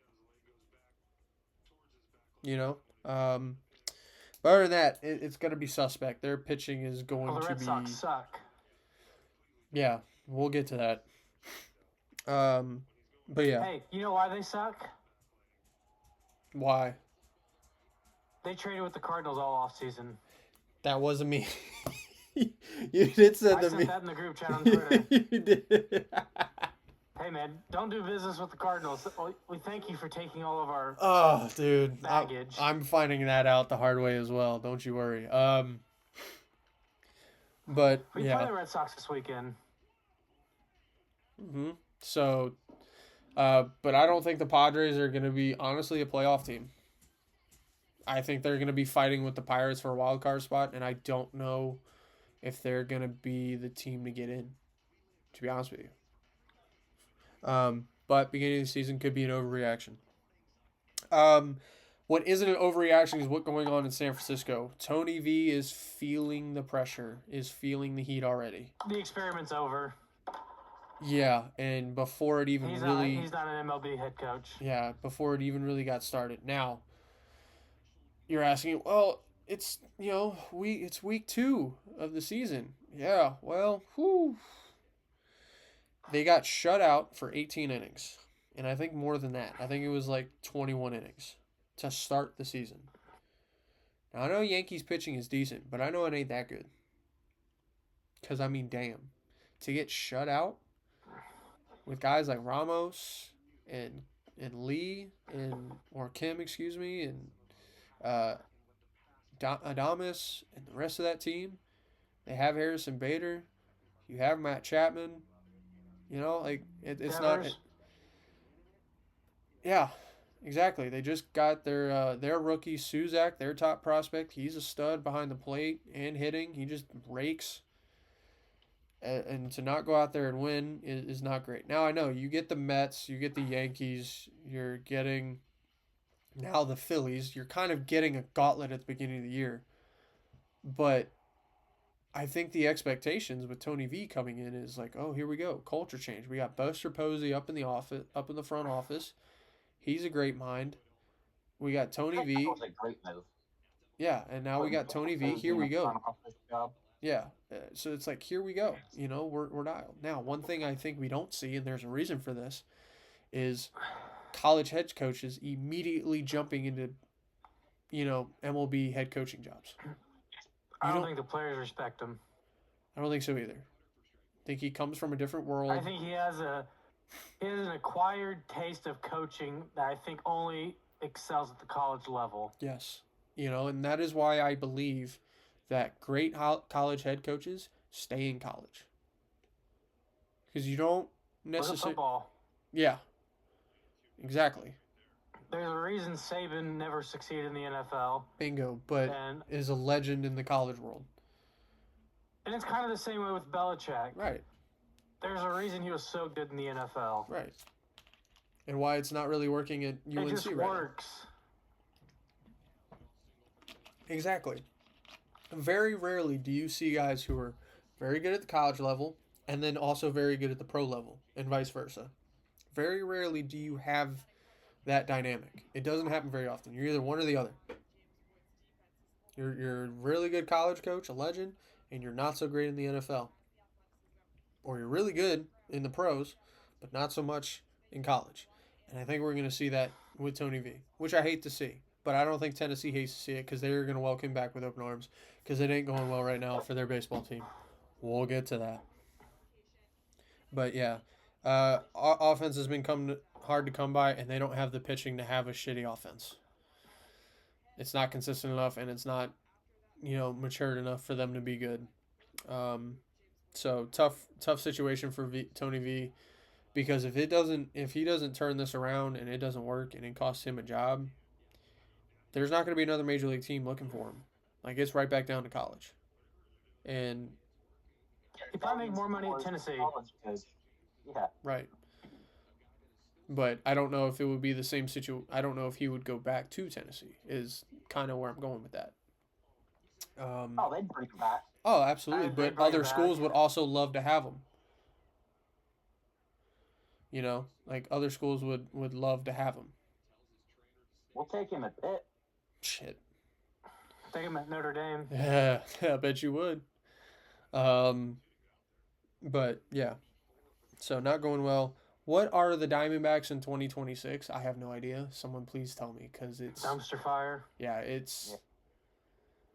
You know? But other than that, it's going to be suspect. Their pitching is going Well, the to Red be. Sox suck. Yeah, we'll get to that. But yeah, Hey, you know why they suck? why? They traded with the Cardinals all offseason. That wasn't me. You did send I to sent me. that in the group chat on Twitter. You did. Hey, man, don't do business with the Cardinals. We thank you for taking all of our Oh, dude, baggage. I'm finding that out the hard way as well. Don't you worry. But We play yeah. the Red Sox this weekend. So, but I don't think the Padres are going to be honestly a playoff team. I think they're going to be fighting with the Pirates for a wild card spot, and I don't know if they're going to be the team to get in, to be honest with you. But beginning of the season could be an overreaction. What isn't an overreaction is what's going on in San Francisco. Tony V is feeling the pressure, is feeling the heat already. The experiment's over. Yeah, and before it even He's really... not an MLB head coach. Yeah, before it even really got started. Now, you're asking, well, it's, it's week 2 of the season. Yeah, well, whew. They got shut out for 18 innings. And I think more than that. I think it was like 21 innings to start the season. Now, I know Yankees pitching is decent, but I know it ain't that good. Because, I mean, damn. To get shut out with guys like Ramos and Lee or Kim, excuse me, and Adames and the rest of that team. They have Harrison Bader. You have Matt Chapman. It's not. Yeah, exactly. They just got their rookie Suzak, their top prospect. He's a stud behind the plate and hitting. He just rakes. And to not go out there and win is not great. Now I know you get the Mets, you get the Yankees, you're getting now the Phillies. You're kind of getting a gauntlet at the beginning of the year. But I think the expectations with Tony V coming in is like, oh, here we go, culture change. We got Buster Posey up in the front office. He's a great mind. We got Tony V. That was a great move. Yeah, and now we got Tony V. Here we go. Yeah, so it's like, here we go. We're dialed. Now, one thing I think we don't see, and there's a reason for this, is college head coaches immediately jumping into, MLB head coaching jobs. I don't think the players respect him. I don't think so either. I think he comes from a different world. I think he has an acquired taste of coaching that I think only excels at the college level. Yes. And that is why I believe that great college head coaches stay in college. Because you don't necessarily... football. Yeah. Exactly. There's a reason Saban never succeeded in the NFL. Bingo. But is a legend in the college world. And it's kind of the same way with Belichick. Right. There's a reason he was so good in the NFL. Right. And why it's not really working at UNC it just right works. now. Exactly. Very rarely do you see guys who are very good at the college level and then also very good at the pro level and vice versa. Very rarely do you have that dynamic. It doesn't happen very often. You're either one or the other. You're a really good college coach, a legend, and you're not so great in the NFL. Or you're really good in the pros, but not so much in college. And I think we're going to see that with Tony V, which I hate to see. But I don't think Tennessee hates to see it because they're going to welcome him back with open arms because it ain't going well right now for their baseball team. We'll get to that. But yeah, offense has been hard to come by, and they don't have the pitching to have a shitty offense. It's not consistent enough, and it's not matured enough for them to be good. Um, so tough situation for Tony V, because if he doesn't turn this around and it doesn't work and it costs him a job, there's not going to be another major league team looking for him. Like, it's right back down to college, and He probably make more money at Tennessee. Yeah. Right. But I don't know if it would be the same situation. I don't know if he would go back to Tennessee. Is kind of where I'm going with that. They'd bring him back. Oh, absolutely. But other schools would also love to have him. Like, other schools would love to have him. We'll take him at Pitt. Shit. Take him at Notre Dame. Yeah, I bet you would. But yeah. So not going well. What are the Diamondbacks in 2026? I have no idea. Someone please tell me, because it's dumpster fire. Yeah, it's. Yeah.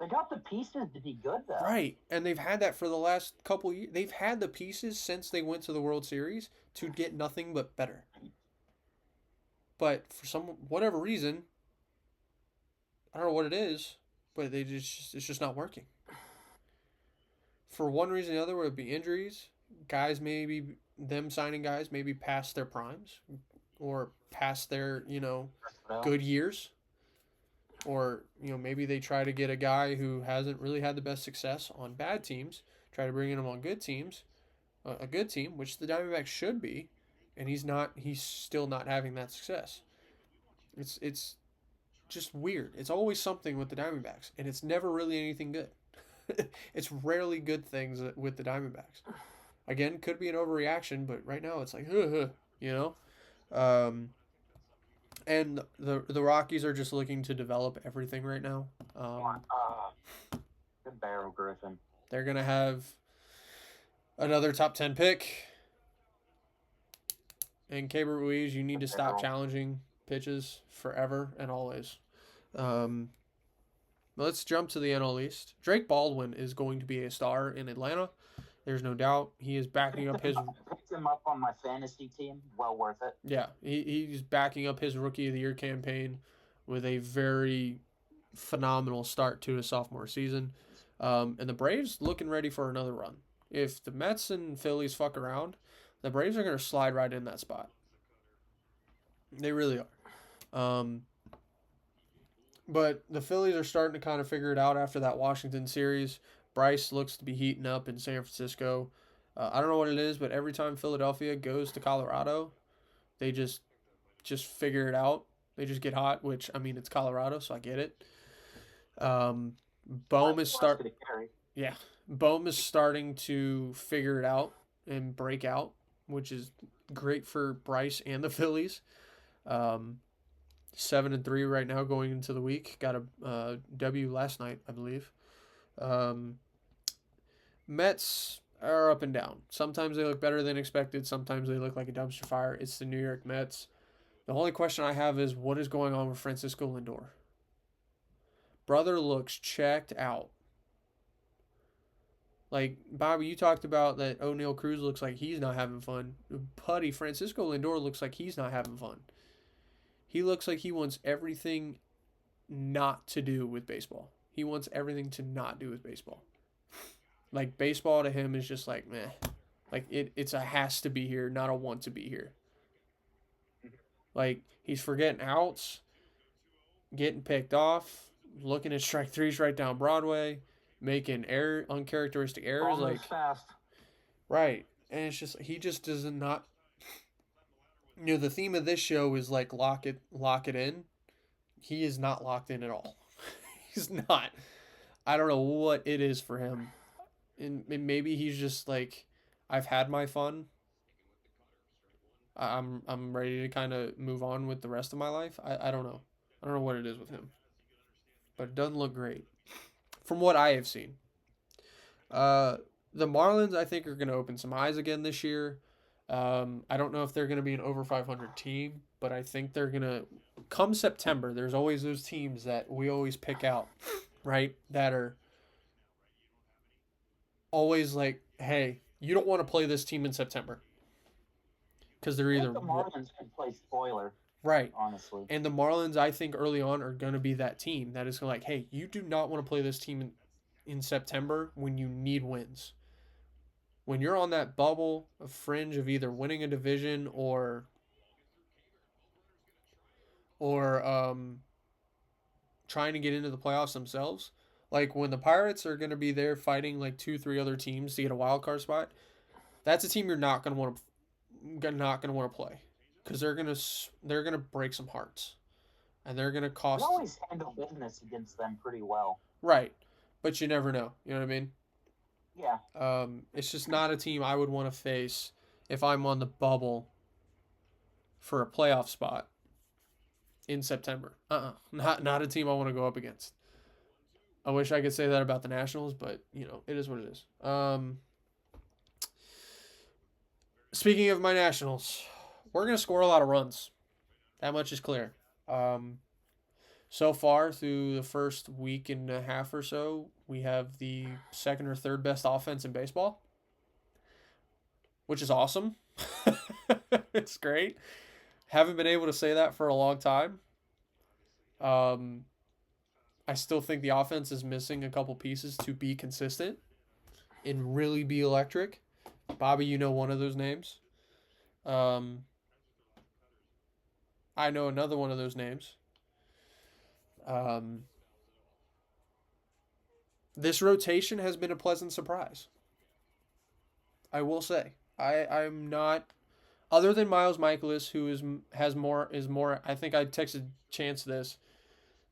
They got the pieces to be good, though. Right, and they've had that for the last couple years. They've had the pieces since they went to the World Series to get nothing but better. But for whatever reason, I don't know what it is, but it's just not working. For one reason or the other, whether it be injuries, guys them signing guys maybe past their primes or past their, good years. Or, maybe they try to get a guy who hasn't really had the best success on bad teams, try to bring him on good teams, a good team, which the Diamondbacks should be, and he's still not having that success. It's just weird. It's always something with the Diamondbacks, and it's never really anything good. It's rarely good things with the Diamondbacks. Again, could be an overreaction, but right now it's like, And the Rockies are just looking to develop everything right now. Good barrel, Griffin. They're going to have another top 10 pick. And Keibert Ruiz, you need to stop challenging pitches forever and always. Let's jump to the NL East. Drake Baldwin is going to be a star in Atlanta. There's no doubt. He is backing up his... Picked him up on my fantasy team. Well worth it. Yeah, he's backing up his Rookie of the Year campaign with a very phenomenal start to his sophomore season. And the Braves looking ready for another run. If the Mets and Phillies fuck around, the Braves are going to slide right in that spot. They really are. But the Phillies are starting to kind of figure it out after that Washington series. Bryce looks to be heating up in San Francisco. I don't know what it is, but every time Philadelphia goes to Colorado, they just figure it out. They just get hot, which, I mean, it's Colorado, so I get it. Bohm is starting to figure it out and break out, which is great for Bryce and the Phillies. 7-3 right now going into the week. Got a W last night, I believe. Mets are up and down. Sometimes they look better than expected. Sometimes they look like a dumpster fire. It's the New York Mets. The only question I have is, what is going on with Francisco Lindor? Brother looks checked out. Like, Bobby, you talked about that O'Neal Cruz looks like he's not having fun. Putty, Francisco Lindor looks like he's not having fun. He looks like he wants everything not to do with baseball. He wants everything to not do with baseball. Like, baseball to him is just like, meh. Like, it's a has to be here, not a want to be here. Like, he's forgetting outs, getting picked off, looking at strike threes right down Broadway, making uncharacteristic errors. Almost like fast. Right. And it's just, he just does not. The theme of this show is like lock it in. He is not locked in at all. He's not. I don't know what it is for him. And maybe he's just like, I've had my fun. I'm ready to kind of move on with the rest of my life. I don't know. I don't know what it is with him. But it doesn't look great. From what I have seen. The Marlins, I think, are going to open some eyes again this year. I don't know if they're going to be an over 500 team, but I think they're going to come September. There's always those teams that we always pick out, right? That are always like, hey, you don't want to play this team in September because they're I either think the Marlins could play spoiler, right. honestly. And the Marlins, I think early on are going to be that team that is like, hey, you do not want to play this team in September when you need wins. When you're on that bubble of fringe of either winning a division or trying to get into the playoffs themselves. Like when the Pirates are going to be there fighting like 2, 3 other teams to get a wild card spot, that's a team you're not going to want to play because they're gonna break some hearts and they're gonna We cost always handle business against them pretty well. right, but you never know. You know what I mean? Yeah. It's just not a team I would want to face if I'm on the bubble for a playoff spot in September. Not a team I want to go up against. I wish I could say that about the Nationals, but it is what it is. Speaking of my Nationals, we're gonna score a lot of runs. That much is clear. So far through the first week and a half or so, we have the second or third best offense in baseball, which is awesome. It's great. Haven't been able to say that for a long time. I still think the offense is missing a couple pieces to be consistent and really be electric. Bobby, you know one of those names. I know another one of those names. This rotation has been a pleasant surprise. I will say. I'm not other than Miles Michaelis, who is more. I think I texted Chance this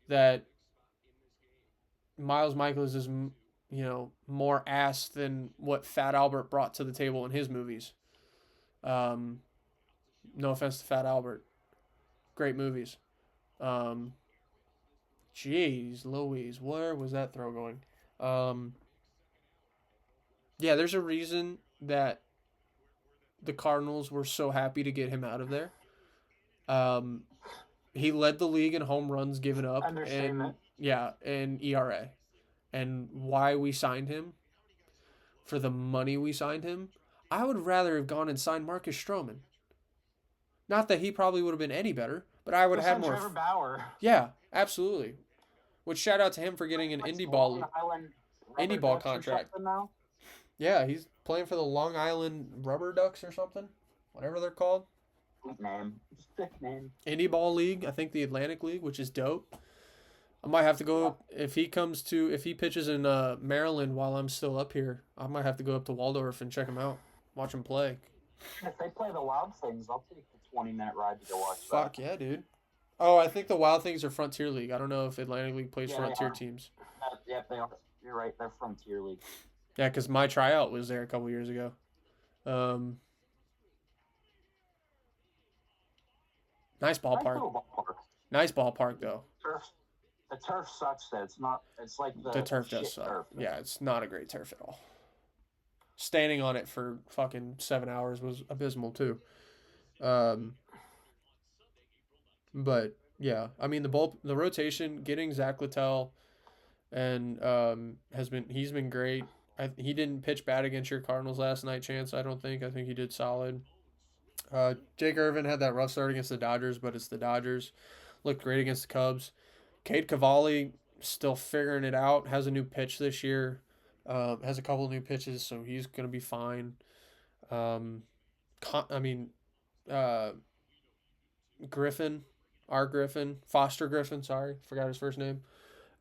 that Miles Michaelis is more ass than what Fat Albert brought to the table in his movies. No offense to Fat Albert, great movies. Jeez Louise, where was that throw going? Yeah, there's a reason that the Cardinals were so happy to get him out of there. He led the league in home runs given up and ERA. And why we signed him, for the money we signed him, I would rather have gone and signed Marcus Stroman. Not that he probably would have been any better, but I would have had more. Trevor Bauer. Yeah, absolutely. Which shout out to him for getting an indie ball contract. Now? Yeah, he's playing for the Long Island Rubber Ducks or something, whatever they're called. Good name. Sick name. Indie Ball League, I think the Atlantic League, which is dope. I might have to go if he pitches in Maryland while I'm still up here. I might have to go up to Waldorf and check him out, watch him play. If they play the Wild Things, I'll take the 20-minute ride to go watch that. Fuck yeah, dude. Oh, I think the Wild Things are Frontier League. I don't know if Atlantic League plays Frontier teams. Yeah, they are. You're right. They're Frontier League. Yeah, because my tryout was there a couple years ago. Nice ballpark. Nice ballpark, though. The turf sucks, though. It's not. It's like the turf does suck. Turf. Yeah, it's not a great turf at all. Standing on it for fucking 7 hours was abysmal too. But yeah, I mean the rotation, getting Zach Littell, and he's been great. He didn't pitch bad against your Cardinals last night, Chance. I don't think. I think he did solid. Jake Irvin had that rough start against the Dodgers, but it's the Dodgers. Looked great against the Cubs. Cade Cavalli still figuring it out. Has a new pitch this year. Has a couple of new pitches, so he's gonna be fine. Griffin, Foster Griffin, sorry, forgot his first name.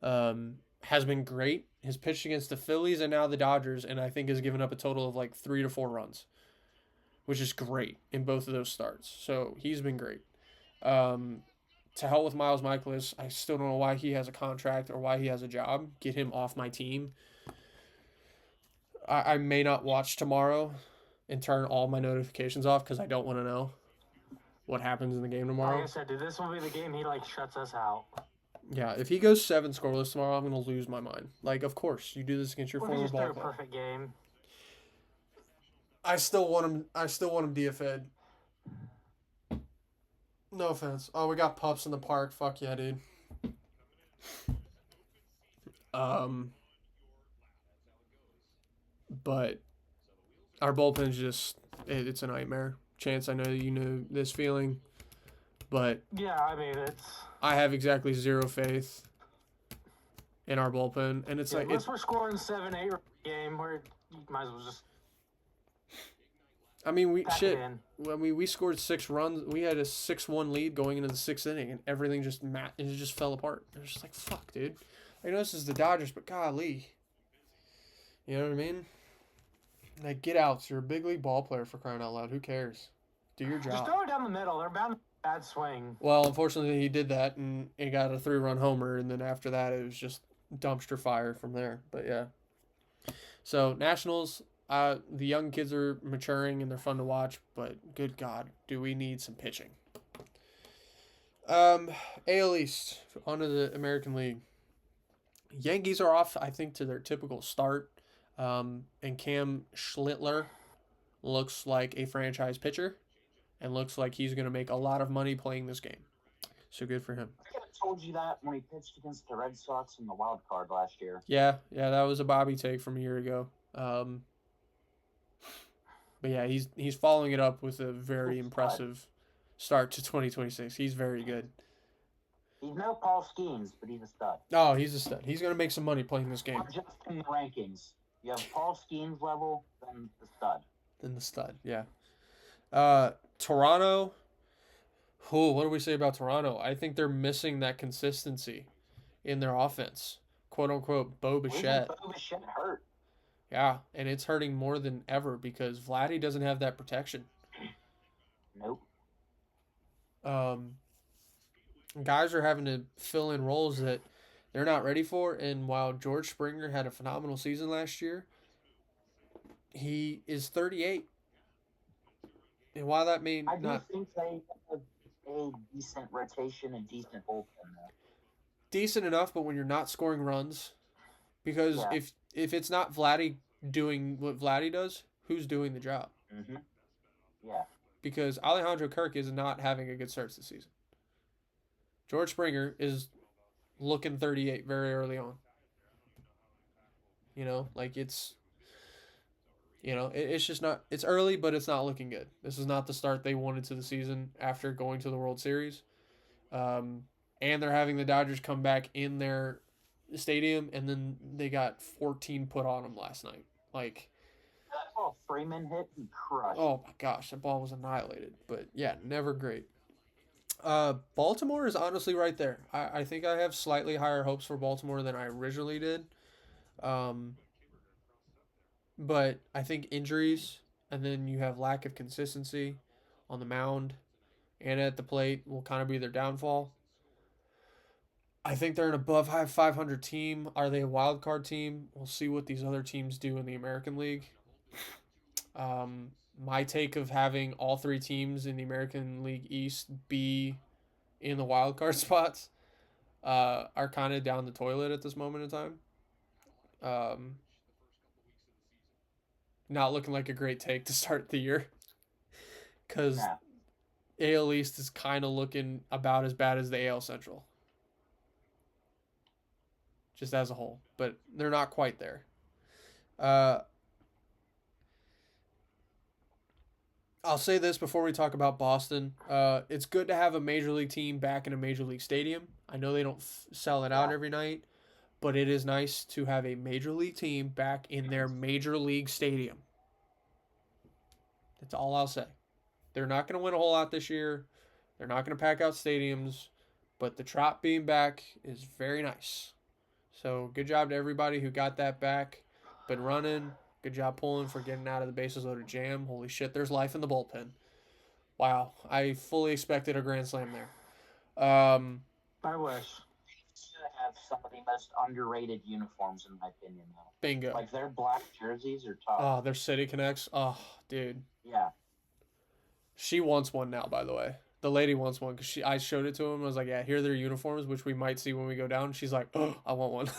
Has been great. His pitch against the Phillies and now the Dodgers, and I think has given up a total of like 3 to 4 runs, which is great in both of those starts. So he's been great. To hell with Miles Michaelis. I still don't know why he has a contract or why he has a job. Get him off my team. I may not watch tomorrow and turn all my notifications off because I don't want to know what happens in the game tomorrow. Like I said, dude, this will be the game he shuts us out. Yeah, if he goes 7 scoreless tomorrow, I'm gonna lose my mind. Like, of course, you do this against your former ball club. A perfect game. I still want him. I still want him DFA'd. No offense. Oh, we got pups in the park. Fuck yeah, dude. Um, but our bullpen's just it's a nightmare. Chance, I know you know this feeling, but Yeah, I mean it's. I have exactly zero faith in our bullpen, and it's Yeah, like unless we're scoring 7-8 game, where you might as well just I mean, pack it in. we scored 6 runs. We had a 6-1 lead going into the 6th inning, and everything it just fell apart. It was just like, fuck, dude. I know this is the Dodgers, but golly, you know what I mean? Like, get out. You're a big league ball player, for crying out loud. Who cares? Do your Just job. throw it down the middle. They're bound to bad swing. Well, unfortunately, he did that, and he got a 3-run homer, and then after that, it was just dumpster fire from there. But yeah. So Nationals, the young kids are maturing and they're fun to watch, but good God, do we need some pitching? AL East, onto the American League. Yankees are off, I think, to their typical start. And Cam Schlittler looks like a franchise pitcher and looks like he's going to make a lot of money playing this game. So good for him. I could have told you that when he pitched against the Red Sox in the wild card last year. Yeah, that was a Bobby take from a year ago. But yeah, he's following it up with a very impressive start to 2026. He's very good. He's no Paul Skeens, but he's a stud. Oh, he's a stud. He's going to make some money playing this game. Not just in the rankings. You have Paul Skeens level, then the stud. Yeah. Toronto. Oh, what do we say about Toronto? I think they're missing that consistency in their offense. "Quote unquote" Bo Bichette. Bo Bichette hurt. Yeah, and it's hurting more than ever because Vladdy doesn't have that protection. Nope. Guys are having to fill in roles that they're not ready for, and while George Springer had a phenomenal season last year, he is 38. And while that may I do not think they have a decent rotation and decent bullpen there. decent enough, but when you're not scoring runs, because Yeah. if it's not Vladdy doing what Vladdy does, who's doing the job? Mm-hmm. Yeah. Because Alejandro Kirk is not having a good start this season. George Springer is looking 38 very early on. You know, like it's just not, it's early, but it's not looking good. This is not the start they wanted to the season after going to the World Series. And they're having the Dodgers come back in their stadium, and then they got 14 put on them last night. Like, That ball Freeman hit, he crushed. oh my gosh, that ball was annihilated. But yeah, never great. Baltimore is honestly right there. I think I have slightly higher hopes for Baltimore than I originally did. But I think injuries, and then you have lack of consistency on the mound and at the plate will kind of be their downfall. I think they're an above 500 team. Are they a wild card team? We'll see what these other teams do in the American League. My take of having all 3 teams in the American League East be in the wild card spots are kind of down the toilet at this moment in time. Not looking like a great take to start the year, because AL East is kind of looking about as bad as the AL Central, just as a whole, but they're not quite there. I'll say this before we talk about Boston. It's good to have a major league team back in a major league stadium. I know they don't sell it out every night, but it is nice to have a major league team back in their major league stadium. That's all I'll say. They're not going to win a whole lot this year. They're not going to pack out stadiums, but the Trop being back is very nice. So good job to everybody who got that back. Been running. Good job pulling for getting out of the bases loaded jam. Holy shit, there's life in the bullpen. Wow, I fully expected a grand slam there. I wish. Should have some of the most underrated uniforms, in my opinion, though. Bingo. Like, their black jerseys are tough. Oh, their City Connects. Oh, dude. Yeah. She wants one now, by the way. The lady wants one because I showed it to him. I was like, yeah, here are their uniforms, which we might see when we go down. She's like, oh, I want one.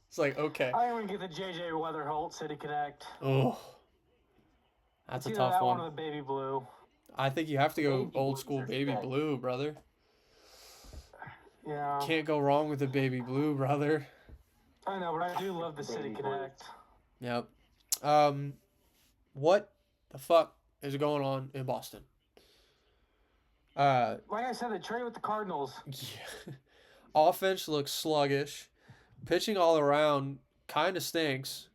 It's like, okay. I want to get the JJ Weatherholt City Connect. Oh. That's It's a either tough that one one. or the baby blue. I think you have to go Baby old blues school are baby sick. blue, brother. Yeah, Can't go wrong with the baby blue, brother. I know, but I do love the Baby City blues. Connect. Yep. Um, what the fuck is going on in Boston? Like I said, they trade with the Cardinals. Yeah. Offense looks sluggish. Pitching all around kind of stinks.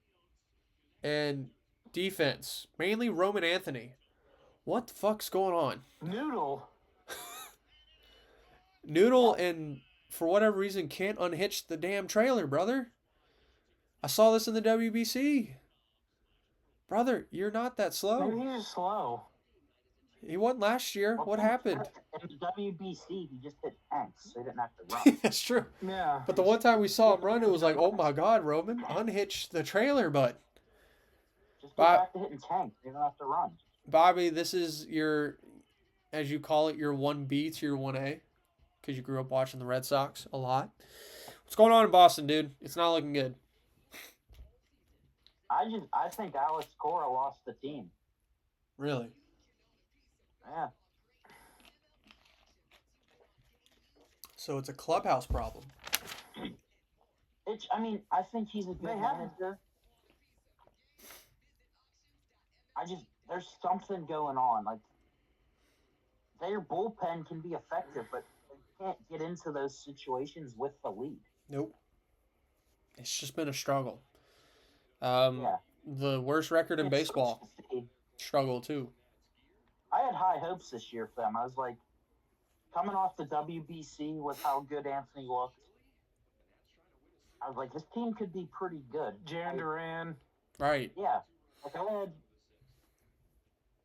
And defense, mainly Roman Anthony. What the fuck's going on? Noodle. Noodle and for whatever reason can't unhitch the damn trailer, brother. I saw this in the WBC. Brother, you're not that slow. Maybe he's just slow. He won last year. Well, What to be happened? fair, in the WBC, he just hit tanks, so he didn't have to run. That's true. Yeah. But the one time we saw him run, it was like, oh my God, Roman, unhitch the trailer, bud. Just go Bob, back to hitting tanks. You don't have to run. Bobby, this is your, as you call it, your 1B to your 1A, because you grew up watching the Red Sox a lot. What's going on in Boston, dude? It's not looking good. I think Alex Cora lost the team. Really? Yeah. So it's a clubhouse problem. I think he's a good They have- manager. There's something going on. Like, their bullpen can be effective, but they can't get into those situations with the lead. Nope. It's just been a struggle. Yeah. The worst record in It baseball. sucks to see. Struggle too. I had high hopes this year for them. I was like, coming off the WBC with how good Anthony looked, I was like, this team could be pretty good. Jaron Duran. Right. Yeah. Like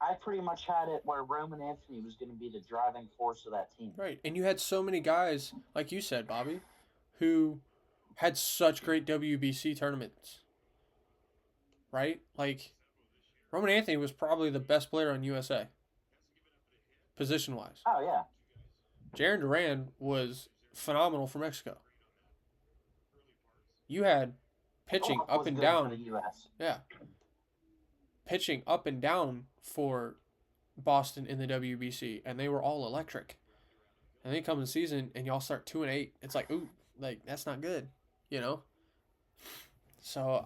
I pretty much had it where Roman Anthony was going to be the driving force of that team. Right. And you had so many guys, like you said, Bobby, who had such great WBC tournaments. Right? Like, Roman Anthony was probably the best player on USA, position-wise. Oh, yeah. Jaron Duran was phenomenal for Mexico. You had pitching Bullock up was and good down. for the U.S. Yeah. Pitching up and down for Boston in the WBC, and they were all electric. And then comes the season, and y'all start 2-8. It's like, ooh, like that's not good, you know. So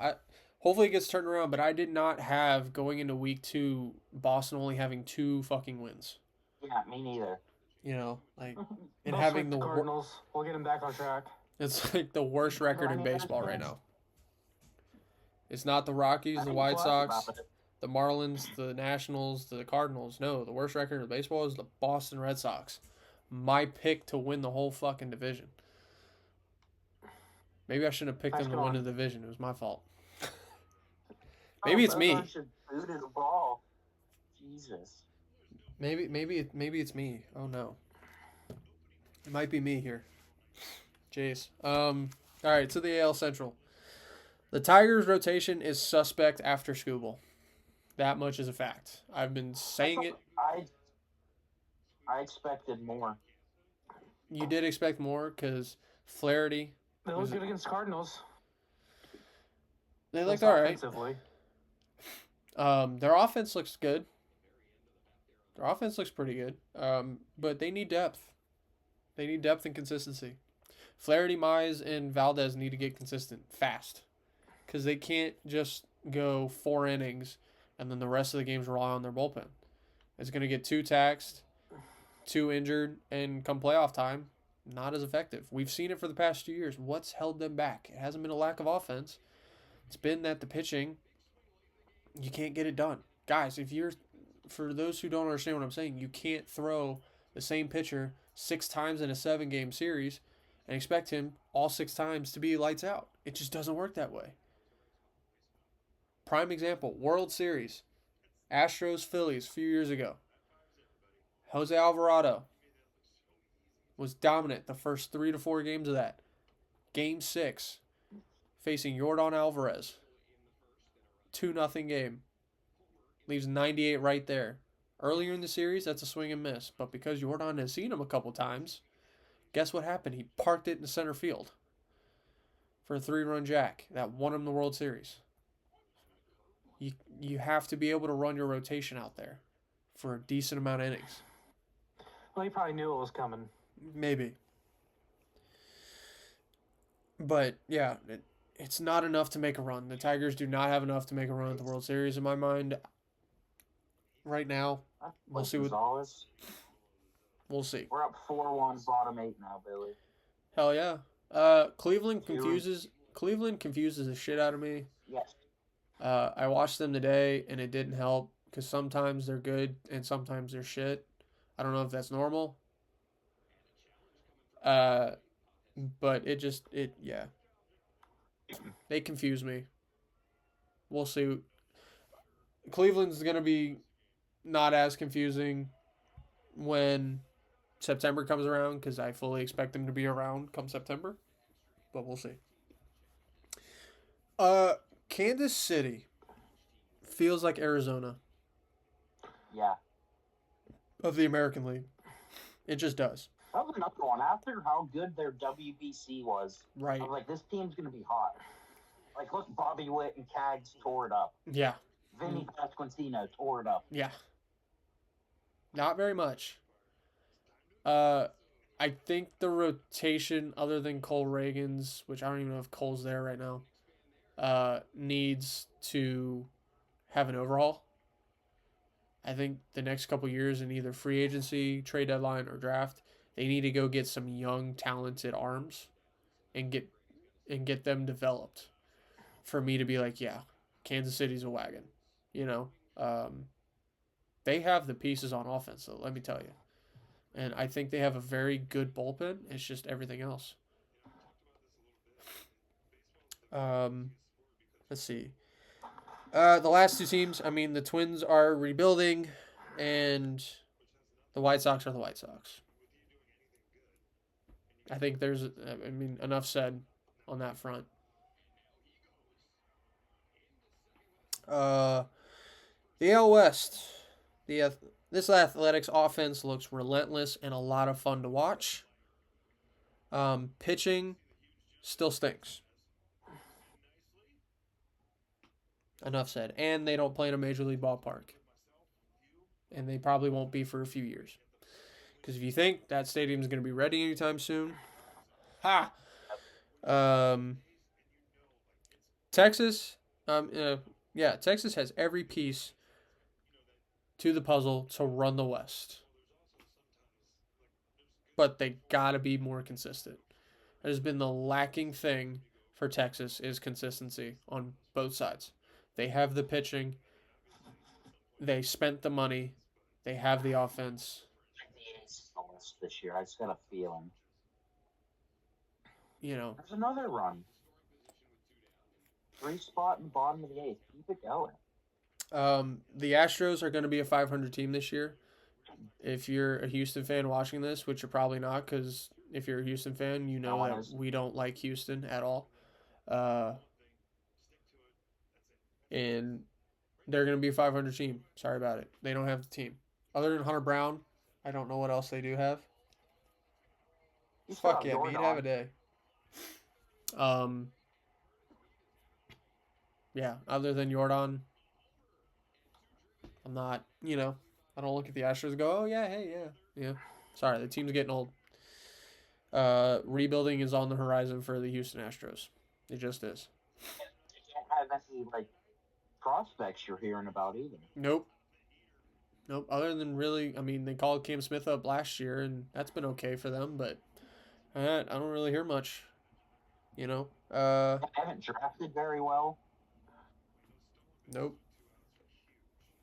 hopefully it gets turned around. But I did not have going into week 2 Boston only having 2 fucking wins. Yeah, me neither. You know, like and They'll having sweep the Cardinals. We'll get him back on track. it's like the worst record in baseball right now. It's not the Rockies, the White Sox, the Marlins, the Nationals, the Cardinals. No, the worst record in baseball is the Boston Red Sox. My pick to win the whole fucking division. Maybe I shouldn't have picked them to win the division. It was my fault. Maybe it's me. Booted a ball. Jesus. Maybe it's me. Oh no. It might be me here. Jace. All right, to the AL Central. The Tigers' rotation is suspect after Skubal. That much is a fact. I've been saying it. I expected more. You did expect more because Flaherty. They look good against Cardinals. They looked all right. Offensively. Their offense looks good. Their offense looks pretty good. But they need depth. They need depth and consistency. Flaherty, Mize, and Valdez need to get consistent fast. Because they can't just go 4 innings and then the rest of the games rely on their bullpen. It's going to get too taxed, too injured, and come playoff time, not as effective. We've seen it for the past 2 years. What's held them back? It hasn't been a lack of offense. It's been that the pitching, you can't get it done. Guys, for those who don't understand what I'm saying, you can't throw the same pitcher 6 times in a 7-game series and expect him all 6 times to be lights out. It just doesn't work that way. Prime example, World Series. Astros, Phillies a few years ago. Jose Alvarado was dominant the first 3 to 4 games of that. Game 6, facing Yordan Alvarez. 2-0 game. Leaves 98 right there. Earlier in the series, that's a swing and miss. But because Yordan has seen him a couple times, guess what happened? He parked it in center field for a 3-run jack that won him the World Series. You you have to be able to run your rotation out there for a decent amount of innings. Well, he probably knew it was coming. Maybe. But yeah, it's not enough to make a run. The Tigers do not have enough to make a run at the World Series in my mind right now. We'll Like see what Gonzalez. we'll see. We're up 4-1, bottom 8 now, Billy. Hell yeah. Cleveland confuses the shit out of me. Yes. I watched them today and it didn't help because sometimes they're good and sometimes they're shit. I don't know if that's normal. Uh, but yeah, they confuse me. We'll see. Cleveland's gonna be not as confusing when September comes around because I fully expect them to be around come September, but we'll see. Uh, Kansas City feels like Arizona Yeah. of the American League. It just does. That was another one. After how good their WBC was, Right. I was like, this team's going to be hot. Like, look, Bobby Witt and Cags tore it up. Yeah. Vinny Pasquantino tore it up. Yeah. Not very much. I think the rotation, other than Cole Reagan's, which I don't even know if Cole's there right now, needs to have an overhaul. I think the next couple years in either free agency, trade deadline, or draft, they need to go get some young, talented arms and get them developed. For me to be like, yeah, Kansas City's a wagon. You know, they have the pieces on offense, though, let me tell you. And I think they have a very good bullpen. It's just everything else. Let's see. The last two teams, I mean, the Twins are rebuilding, and the White Sox are the White Sox. I think enough said on that front. The AL West. This Athletics offense looks relentless and a lot of fun to watch. Pitching still stinks. Enough said. And they don't play in a major league ballpark. And they probably won't be for a few years. Because if you think that stadium is going to be ready anytime soon, ha! Texas, Texas has every piece to the puzzle to run the West. But they gotta be more consistent. That has been the lacking thing for Texas is consistency on both sides. They have the pitching. They spent the money. They have the offense. This year, I just got a feeling. You know, there's another run. 3 spot in the bottom of the 8th. Keep it going. The Astros are going to be a 500 team this year. If you're a Houston fan watching this, which you're probably not, because if you're a Houston fan, you know that we don't like Houston at all. And they're going to be a 500 team. Sorry about it. They don't have the team. Other than Hunter Brown, I don't know what else they do have. Fuck yeah, he'd have a day. Yeah, other than Jordan, I'm not, I don't look at the Astros and go, oh, yeah, hey, yeah. Sorry, the team's getting old. Rebuilding is on the horizon for the Houston Astros. It just is. They don't have any, prospects you're hearing about either. Nope. Other than really, they called Cam Smith up last year, and that's been okay for them, but I don't really hear much. They haven't drafted very well. Nope.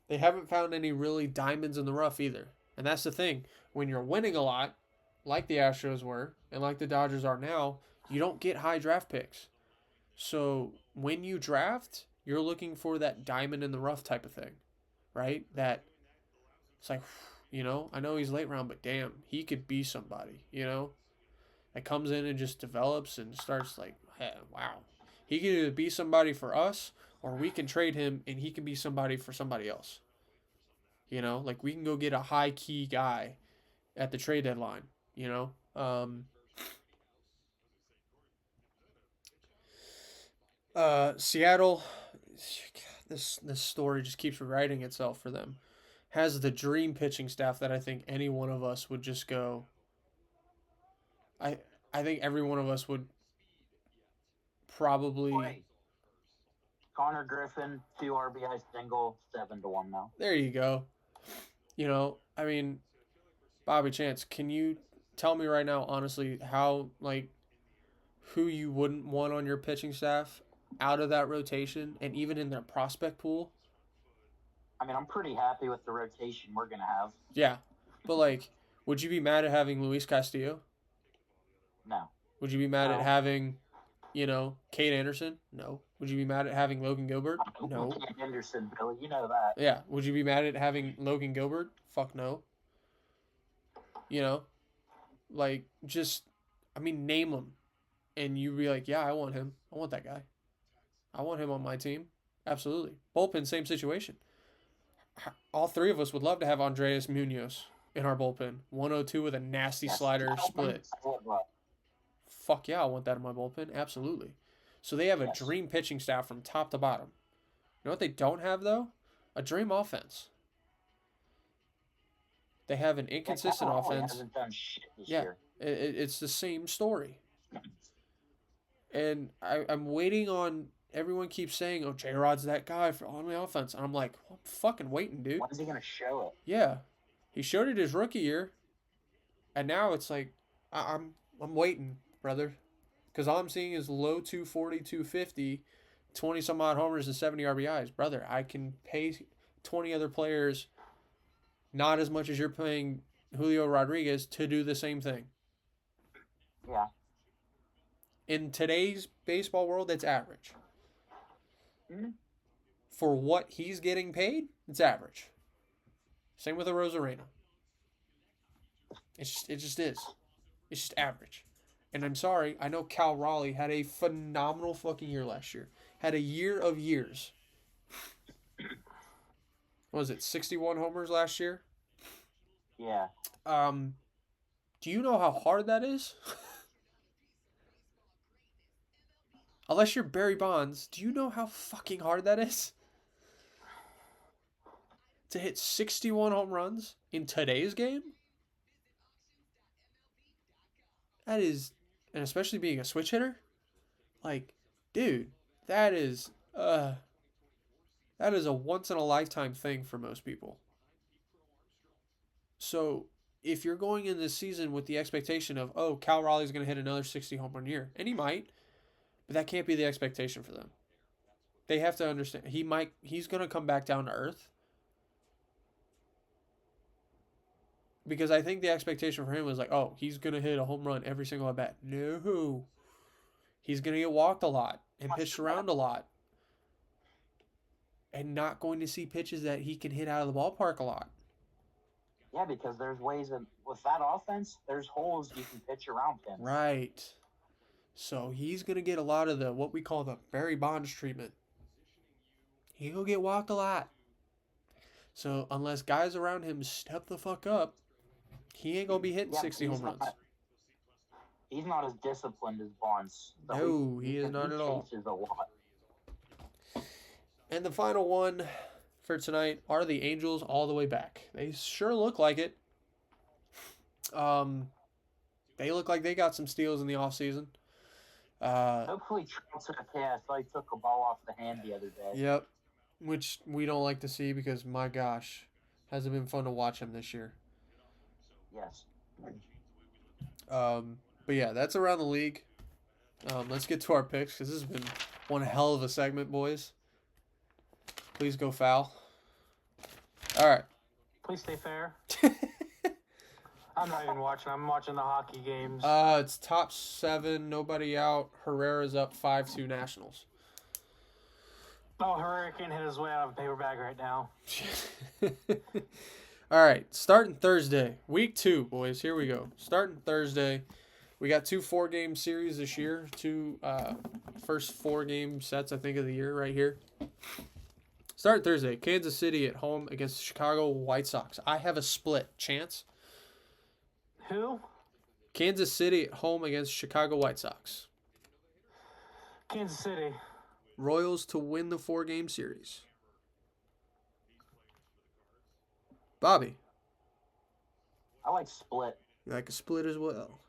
They haven't found any really diamonds in the rough either. And that's the thing. When you're winning a lot, like the Astros were, and like the Dodgers are now, you don't get high draft picks. So when you draft, you're looking for that diamond in the rough type of thing, right? That it's like, I know he's late round, but damn, he could be somebody, that comes in and just develops and starts like, hey, wow. He can either be somebody for us or we can trade him and he can be somebody for somebody else. We can go get a high key guy at the trade deadline, Seattle, this story just keeps rewriting itself for them. Has the dream pitching staff that I think any one of us would just go. I I think every one of us would probably. Wait, Connor Griffin, 2 RBI single, 7-1 now. There you go. I mean, Bobby Chance, can you tell me right now, honestly, how who you wouldn't want on your pitching staff out of that rotation and even in their prospect pool? I mean, I'm pretty happy with the rotation we're gonna have. Yeah, but would you be mad at having Luis Castillo? No. Would you be mad at No. having, Kate Anderson? No. Would you be mad at having Logan Gilbert? No. Kate Anderson, Billy, you know that. Yeah. Would you be mad at having Logan Gilbert? Fuck no. Name them. And you'd be like, yeah, I want him. I want that guy. I want him on my team. Absolutely. Bullpen, same situation. All three of us would love to have Andreas Munoz in our bullpen. 102 with a nasty slider split. Fuck yeah, I want that in my bullpen. Absolutely. So they have a dream pitching staff from top to bottom. You know what they don't have, though? A dream offense. They have an inconsistent offense. Hasn't done shit this year. It's the same story. And I'm waiting on. Everyone keeps saying, "Oh, J-Rod's that guy on the offense," and I'm like, well, "I'm fucking waiting, dude." When is he gonna show it? Yeah, he showed it his rookie year, and now it's like, I'm waiting, brother, because all I'm seeing is low 240, 250, 20 some odd homers and 70 RBIs, brother. I can pay 20 other players, not as much as you're paying Julio Rodriguez to do the same thing. Yeah. In today's baseball world, it's average. Mm-hmm. For what he's getting paid, it's average. Same with a Rosarena. It just is. It's just average. And I'm sorry, I know Cal Raleigh had a phenomenal fucking year last year. Had a year of years. What was it, 61 homers last year? Yeah. Do you know how hard that is? Unless you're Barry Bonds, do you know how fucking hard that is? To hit 61 home runs in today's game? That is, and especially being a switch hitter, dude, that is a once in a lifetime thing for most people. So if you're going in this season with the expectation of, oh, Cal Raleigh's going to hit another 60 home run year, and he might, but that can't be the expectation for them. They have to understand he's going to come back down to earth. Because I think the expectation for him was oh, he's going to hit a home run every single at bat. No. He's going to get walked a lot and pitched around a lot. And not going to see pitches that he can hit out of the ballpark a lot. Yeah, because there's ways with that offense, there's holes you can pitch around him. Right. So he's going to get a lot of what we call the Barry Bonds treatment. He'll get walked a lot. So unless guys around him step the fuck up, he ain't going to be hitting 60 home runs. He's not as disciplined as Bonds. So no, he is not at all. Chases a lot. And the final one for tonight are the Angels all the way back. They sure look like it. They look like they got some steals in the offseason. Hopefully Trout's okay. I saw he took a ball off the hand the other day. Yep. Which we don't like to see because, my gosh, has it been fun to watch him this year. Yes. But yeah, that's around the league. Let's get to our picks because this has been one hell of a segment, boys. Please go foul. All right. Please stay fair. I'm not even watching. I'm watching the hockey games. It's top 7, nobody out. Herrera's up 5-2 Nationals. Oh, Herrera can't hit his way out of a paper bag right now. All right, starting Thursday, week 2, boys. Here we go. Starting Thursday, we got 2 4-game series this year. 2 first 4-game sets, I think, of the year right here. Starting Thursday, Kansas City at home against the Chicago White Sox. I have a split chance. Who? Kansas City at home against Chicago White Sox. Kansas City. Royals to win the 4-game series. Bobby, I like split. you like a split as well.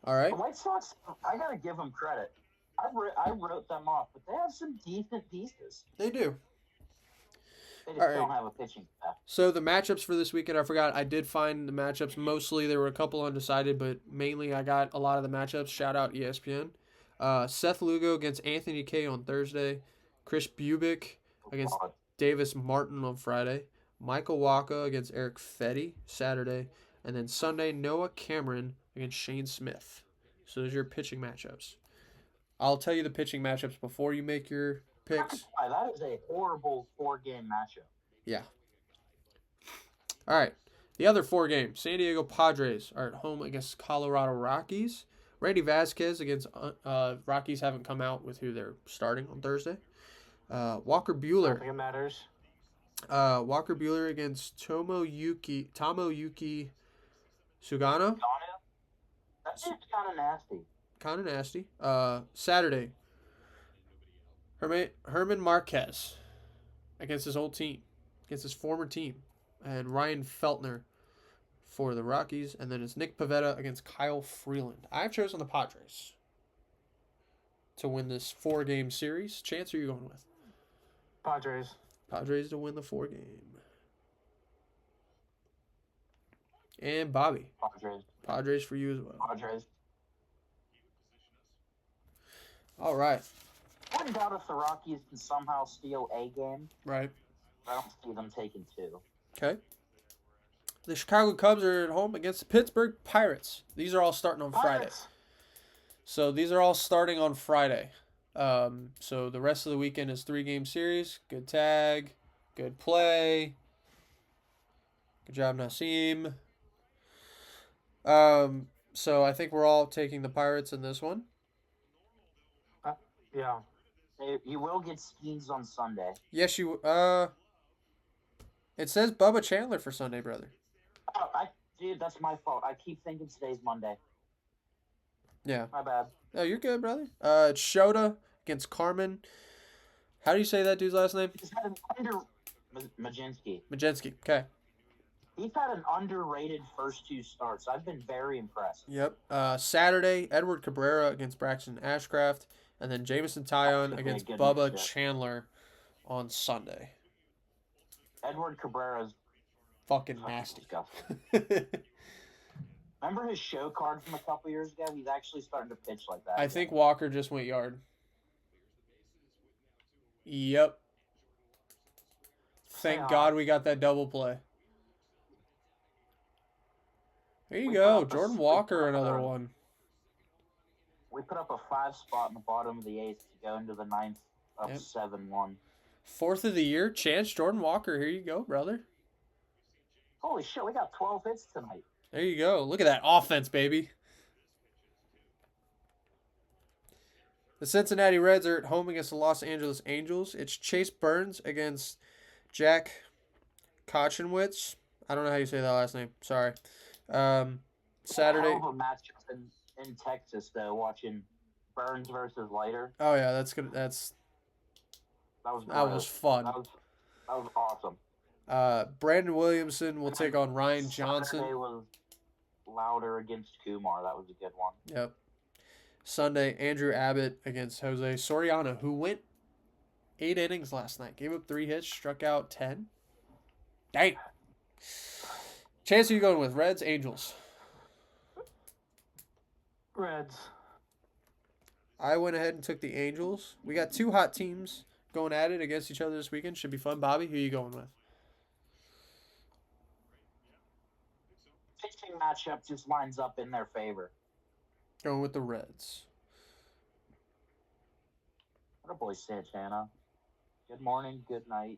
All The right. White Sox, I gotta give them credit. I wrote them off, but they have some decent pieces. They do. They All just right. don't have a pitching staff. So the matchups for this weekend, I forgot. I did find the matchups. Mostly there were a couple undecided, but mainly I got a lot of the matchups. Shout out ESPN. Seth Lugo against Anthony Kay on Thursday. Chris Bubick against God. Davis Martin on Friday. Michael Waka against Eric Fetty Saturday. And then Sunday, Noah Cameron against Shane Smith. So those are your pitching matchups. I'll tell you the pitching matchups before you make your picks. That is a horrible 4-game matchup. Yeah. All right. The other 4 games. San Diego Padres are at home against Colorado Rockies. Randy Vasquez against Rockies haven't come out with who they're starting on Thursday. Walker I Buehler. think it matters. Walker Buehler against Tomoyuki Sugano. That dude's kind of nasty. Kind of nasty. Saturday. Herman Marquez against his old team. Against his former team. And Ryan Feltner for the Rockies. And then it's Nick Pivetta against Kyle Freeland. I've chosen the Padres to win this 4-game series. Chance, who are you going with? Padres. Padres to win the 4-game. And Bobby. Padres. Padres for you as well. Padres. All right. I wouldn't doubt if the Rockies can somehow steal a game. Right. I don't see them taking 2. Okay. The Chicago Cubs are at home against the Pittsburgh Pirates. These are all starting on Friday. Pirates. So these are all starting on Friday. So the rest of the weekend is 3-game series. Good tag. Good play. Good job, Nasim. So I think we're all taking the Pirates in this one. Yeah. You will get skis on Sunday. Yes, you. It says Bubba Chandler for Sunday, brother. Oh, dude, that's my fault. I keep thinking today's Monday. Yeah. My bad. Oh, you're good, brother. It's Shota against Carmen. How do you say that dude's last name? He's had an Majinski. Majensky. Okay. He's had an underrated first 2 starts. I've been very impressed. Yep. Saturday, Edward Cabrera against Braxton Ashcraft. And then Jameson Taillon That's against a good Bubba matchup. Chandler on Sunday. Edward Cabrera's Fucking nasty. disgusting. Remember his show card from a couple years ago? He's actually starting to pitch like that. I think Walker just went yard. Yep. Thank Yeah. God we got that double play. There you We go. put up a Jordan sweet Walker, another number. one. We put up a 5 spot in the bottom of the 8th to go into the 9th up Yep. 7-1. 4th of the year. Chance Jordan Walker. Here you go, brother. Holy shit, we got 12 hits tonight. There you go. Look at that offense, baby. The Cincinnati Reds are at home against the Los Angeles Angels. It's Chase Burns against Jack Kochenwitz. I don't know how you say that last name. Sorry. Saturday. Hell of a matchup in Texas, though, watching Burns versus Leiter. Oh yeah, that's good. That was That was fun. That was awesome. Brandon Williamson will take on Ryan Johnson. Saturday was Louder against Kumar. That was a good one. Yep. Sunday, Andrew Abbott against Jose Soriano, who went 8 innings last night. Gave up 3 hits, struck out 10. Dang. Chance, who you going with? Reds, Angels? Reds. I went ahead and took the Angels. We got 2 hot teams going at it against each other this weekend. Should be fun. Bobby, who you going with? Pitching matchup just lines up in their favor. Going with the Reds. What a boy, Santana. Good morning, good night.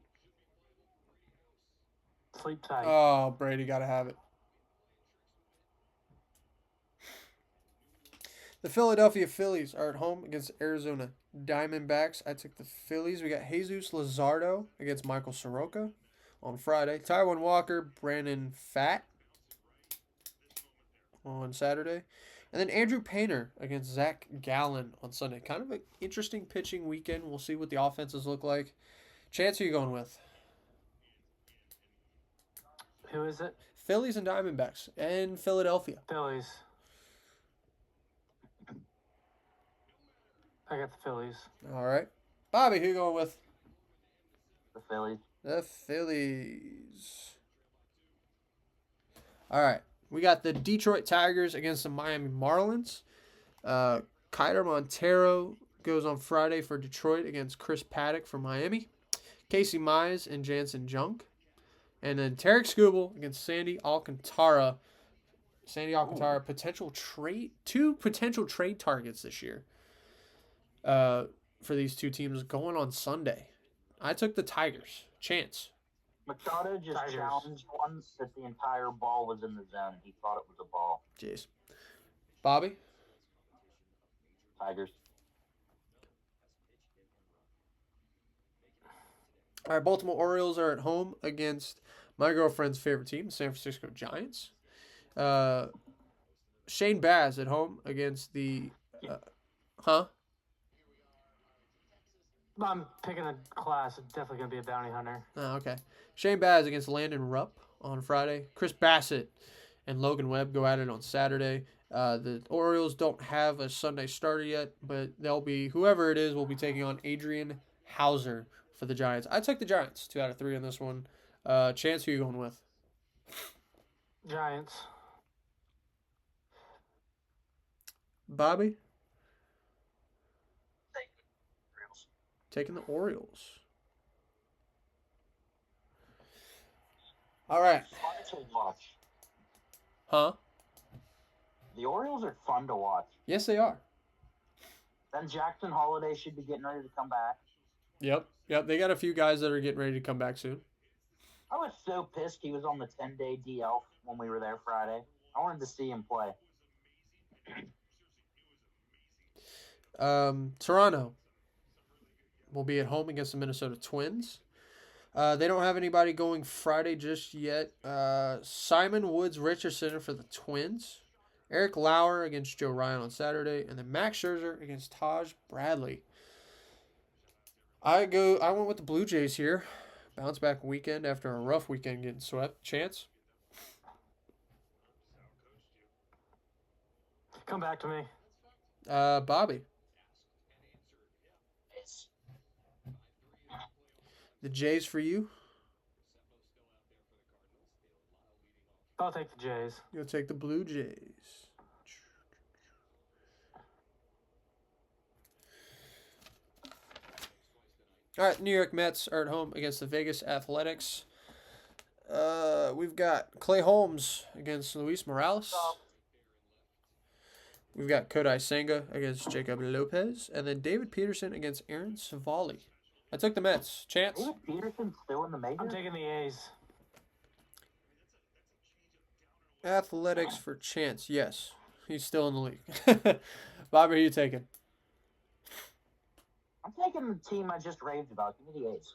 Sleep tight. Oh, Brady got to have it. The Philadelphia Phillies are at home against Arizona Diamondbacks. I took the Phillies. We got Jesus Luzardo against Michael Soroka on Friday. Taijuan Walker, Brandon Fatt on Saturday. And then Andrew Painter against Zach Gallen on Sunday. Kind of an interesting pitching weekend. We'll see what the offenses look like. Chance, who you going with? Who is it? Phillies and Diamondbacks in Philadelphia. Phillies. I got the Phillies. All right. Bobby, who you going with? The Phillies. The Phillies. All right. We got the Detroit Tigers against the Miami Marlins. Kyler Montero goes on Friday for Detroit against Chris Paddock for Miami. Casey Mize and Jansen Junk. And then Tarek Skubal against Sandy Alcantara. Sandy Alcantara, two potential trade targets this year for these two teams going on Sunday. I took the Tigers. Chance. Machado just Tigers. challenged one that the entire ball was in the zone. He thought it was a ball. Jeez. Bobby? Tigers. All right, Baltimore Orioles are at home against my girlfriend's favorite team, the San Francisco Giants. Shane Baz at home against the... I'm picking a class. It's definitely going to be a bounty hunter. Oh, okay. Shane Baz against Landon Rupp on Friday. Chris Bassett and Logan Webb go at it on Saturday. The Orioles don't have a Sunday starter yet, but they'll be, whoever it is, will be taking on Adrian Hauser for the Giants. I took the Giants, 2 out of 3 on this one. Chance, who you going with? Giants. Bobby? Taking the Orioles. All right. Fun to watch. Huh? The Orioles are fun to watch. Yes, they are. Then Jackson Holiday should be getting ready to come back. Yep. They got a few guys that are getting ready to come back soon. I was so pissed he was on the 10-day DL when we were there Friday. I wanted to see him play. Toronto will be at home against the Minnesota Twins. They don't have anybody going Friday just yet. Simon Woods Richardson for the Twins. Eric Lauer against Joe Ryan on Saturday. And then Max Scherzer against Taj Bradley. I went with the Blue Jays here. Bounce back weekend after a rough weekend getting swept. Chance? Come back to me. Bobby? It's The Jays for you? I'll take the Jays. You'll take the Blue Jays. All right, New York Mets are at home against the Vegas Athletics. We've got Clay Holmes against Luis Morales. We've got Kodai Senga against Jacob Lopez. And then David Peterson against Aaron Savali. I took the Mets. Chance? David Peterson still in the majors? I'm taking the A's. Athletics for Chance. Yes, he's still in the league. Bob, are you taking? I'm taking the team I just raved about. Give me the A's.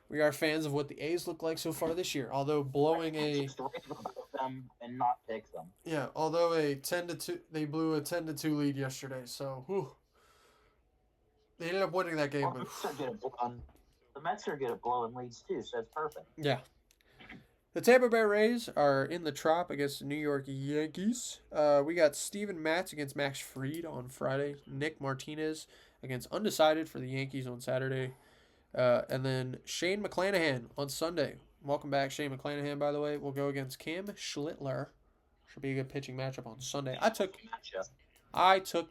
We are fans of what the A's look like so far this year, although blowing a Just rave about them and not pick them. although a 10-2 they blew a 10-2 lead yesterday. So, they ended up winning that game. Well, But, the Mets are good at blowing leads too, so it's perfect. yeah. The Tampa Bay Rays are in the Trop against the New York Yankees. We got Steven Matz against Max Fried on Friday. Nick Martinez against Undecided for the Yankees on Saturday. And then Shane McClanahan on Sunday. Welcome back, Shane McClanahan, by the way. Will go against Cam Schlittler. Should be a good pitching matchup on Sunday. I took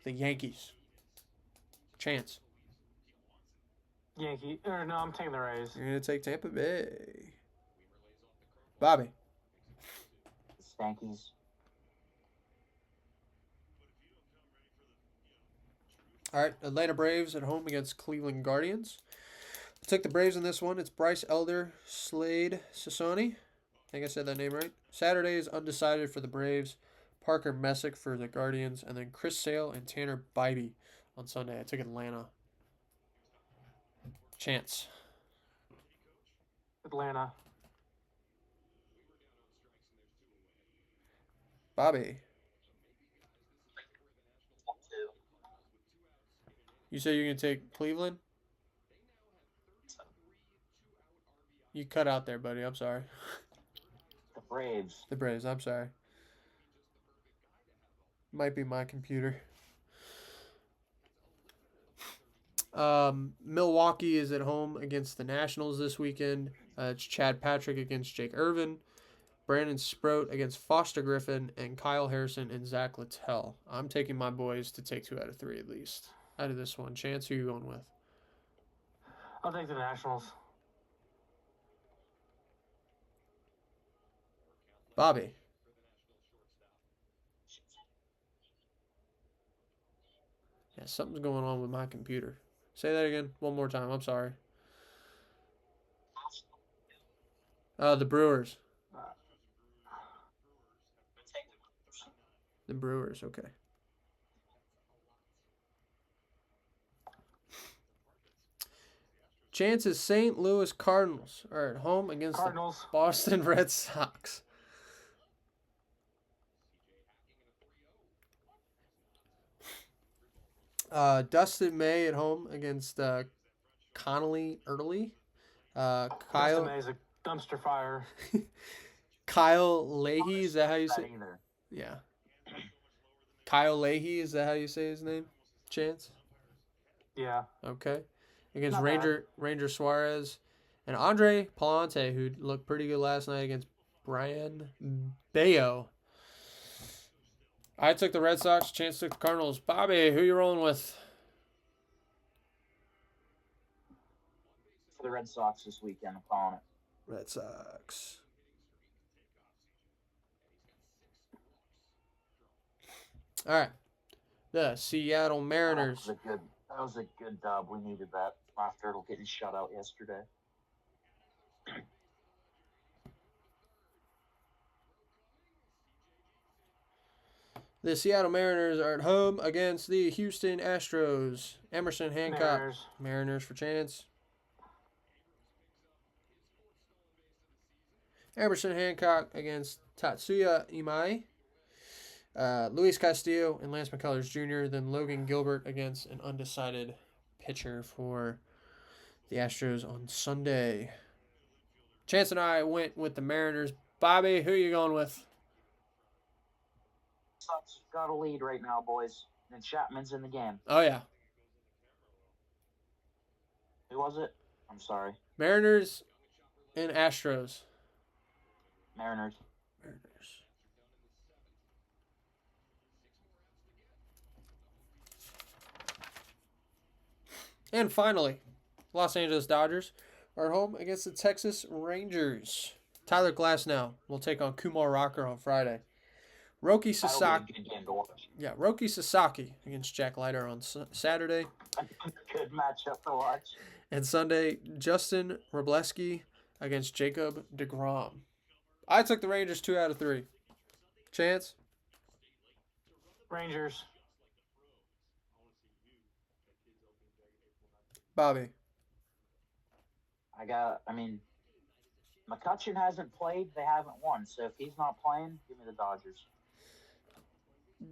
the Yankees. Chance. No, I'm taking the Rays. You're going to take Tampa Bay. Bobby. The Stankies. All right, Atlanta Braves at home against Cleveland Guardians. I took the Braves in this one. It's Bryce Elder, Slade Sassoni. I think I said that name right. Saturday is Undecided for the Braves. Parker Messick for the Guardians. And then Chris Sale and Tanner Bybee on Sunday. I took Atlanta. Chance. Atlanta. Bobby. You say you're going to take Cleveland? You cut out there, buddy. I'm sorry. The Braves. The Braves. I'm sorry. Might be my computer. Milwaukee is at home against the Nationals this weekend. It's Chad Patrick against Jake Irvin, Brandon Sproat against Foster Griffin, and Kyle Harrison and Zach Littell. I'm taking my boys to take 2 out of 3 at least out of this one. Chance, who are you going with? I'll take the Nationals. Bobby. Yeah, something's going on with my computer. Say that again one more time. I'm sorry. The Brewers. The Brewers, okay. Chance's St. Louis Cardinals are at home against Cardinals. the Boston Red Sox. Dustin May at home against Connolly Early. Dustin Kyle May is a dumpster fire. Kyle Leahy, is that how you That say? either. Yeah. Kyle Leahy, is that how you say his name? Chance? Yeah. Okay. Against Not bad. Ranger Suarez and Andre Palante, who looked pretty good last night against Brian Bayo. I took the Red Sox. Chance took the Cardinals. Bobby, who you rolling with? For the Red Sox this weekend, I'm calling it. Red Sox. All right. The Seattle Mariners. That was a good dub. We needed that after getting shut out yesterday. The Seattle Mariners are at home against the Houston Astros. Emerson Hancock. Mariners for Chance. Emerson Hancock against Tatsuya Imai. Luis Castillo and Lance McCullers Jr. Then Logan Gilbert against an undecided pitcher for the Astros on Sunday. Chance and I went with the Mariners. Bobby, who are you going with? Sox got a lead right now, boys. And Chapman's in the game. Oh, yeah. Who was it? I'm sorry. Mariners and Astros. Mariners. And finally, Los Angeles Dodgers are home against the Texas Rangers. Tyler Glasnow will take on Kumar Rocker on Friday. Roki That'll Sasaki. be a good game to watch. Yeah, Roki Sasaki against Jack Leiter on Saturday. Good matchup to watch. And Sunday, Justin Robleski against Jacob deGrom. I took the Rangers 2 out of 3. Chance? Rangers. Bobby? McCutcheon hasn't played. They haven't won. So if he's not playing, give me the Dodgers.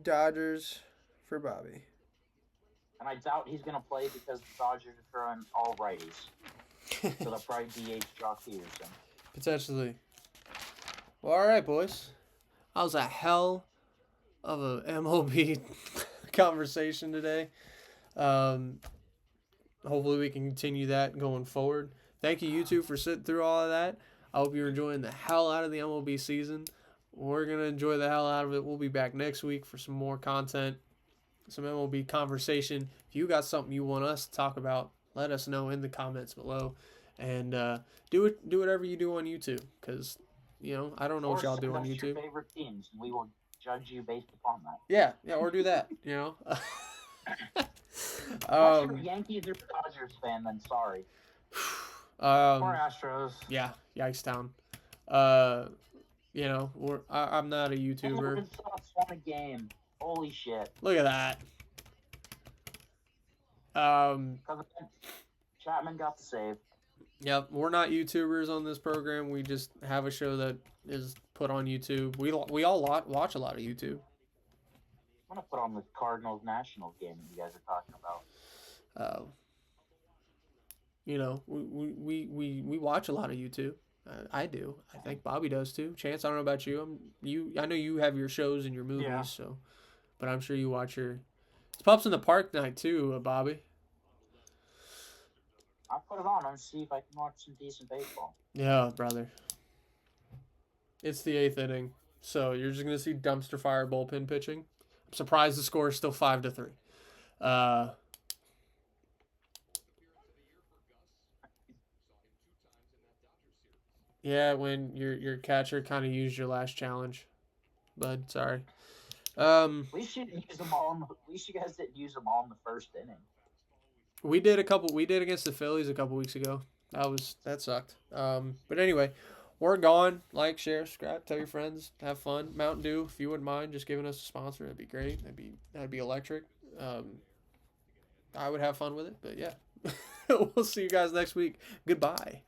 Dodgers for Bobby. And I doubt he's going to play because the Dodgers are throwing all righties. So they'll probably DH Jock Peterson. Potentially. Well, all right, boys. That was a hell of a MLB conversation today. Hopefully we can continue that going forward. Thank you, you two, for sitting through all of that. I hope you're enjoying the hell out of the MLB season. We're going to enjoy the hell out of it. We'll be back next week for some more content, some MLB conversation. If you got something you want us to talk about, let us know in the comments below. And do whatever you do on YouTube, because, I don't know what y'all do on Your YouTube. favorite teams, and we will judge you based upon that. Yeah, or do that, Unless you're a Yankees or Dodgers fan, then sorry. Or Astros. Yeah, yikes town. I'm not a And the YouTuber. Red Sox won a game. Holy shit. Look at that. Chapman got the save. Yep, we're not YouTubers on this program. We just have a show that is put on YouTube. We all watch a lot of YouTube. I'm going to put on the Cardinals Nationals game that you guys are talking about. You know, we watch a lot of YouTube. I do. I think Bobby does too. Chance, I don't know about you. I know you have your shows and your movies, Yeah. so, but I'm sure you watch your. It's Pups in the Park night too, Bobby. I'll put it on and see if I can watch some decent baseball. Yeah, brother. It's the eighth inning, so you're just gonna see dumpster fire bullpen pitching. I'm surprised the score is still 5-3. Uh, yeah, when your catcher kind of used your last challenge, bud. Sorry. At least you didn't use them all. At least you guys didn't use them all in the first inning. We did a couple. We did against the Phillies a couple weeks ago. That sucked. But anyway, we're gone. Like, share, subscribe, tell your friends, have fun. Mountain Dew, if you wouldn't mind, just giving us a sponsor, that'd be great. That'd be electric. I would have fun with it. But yeah, we'll see you guys next week. Goodbye.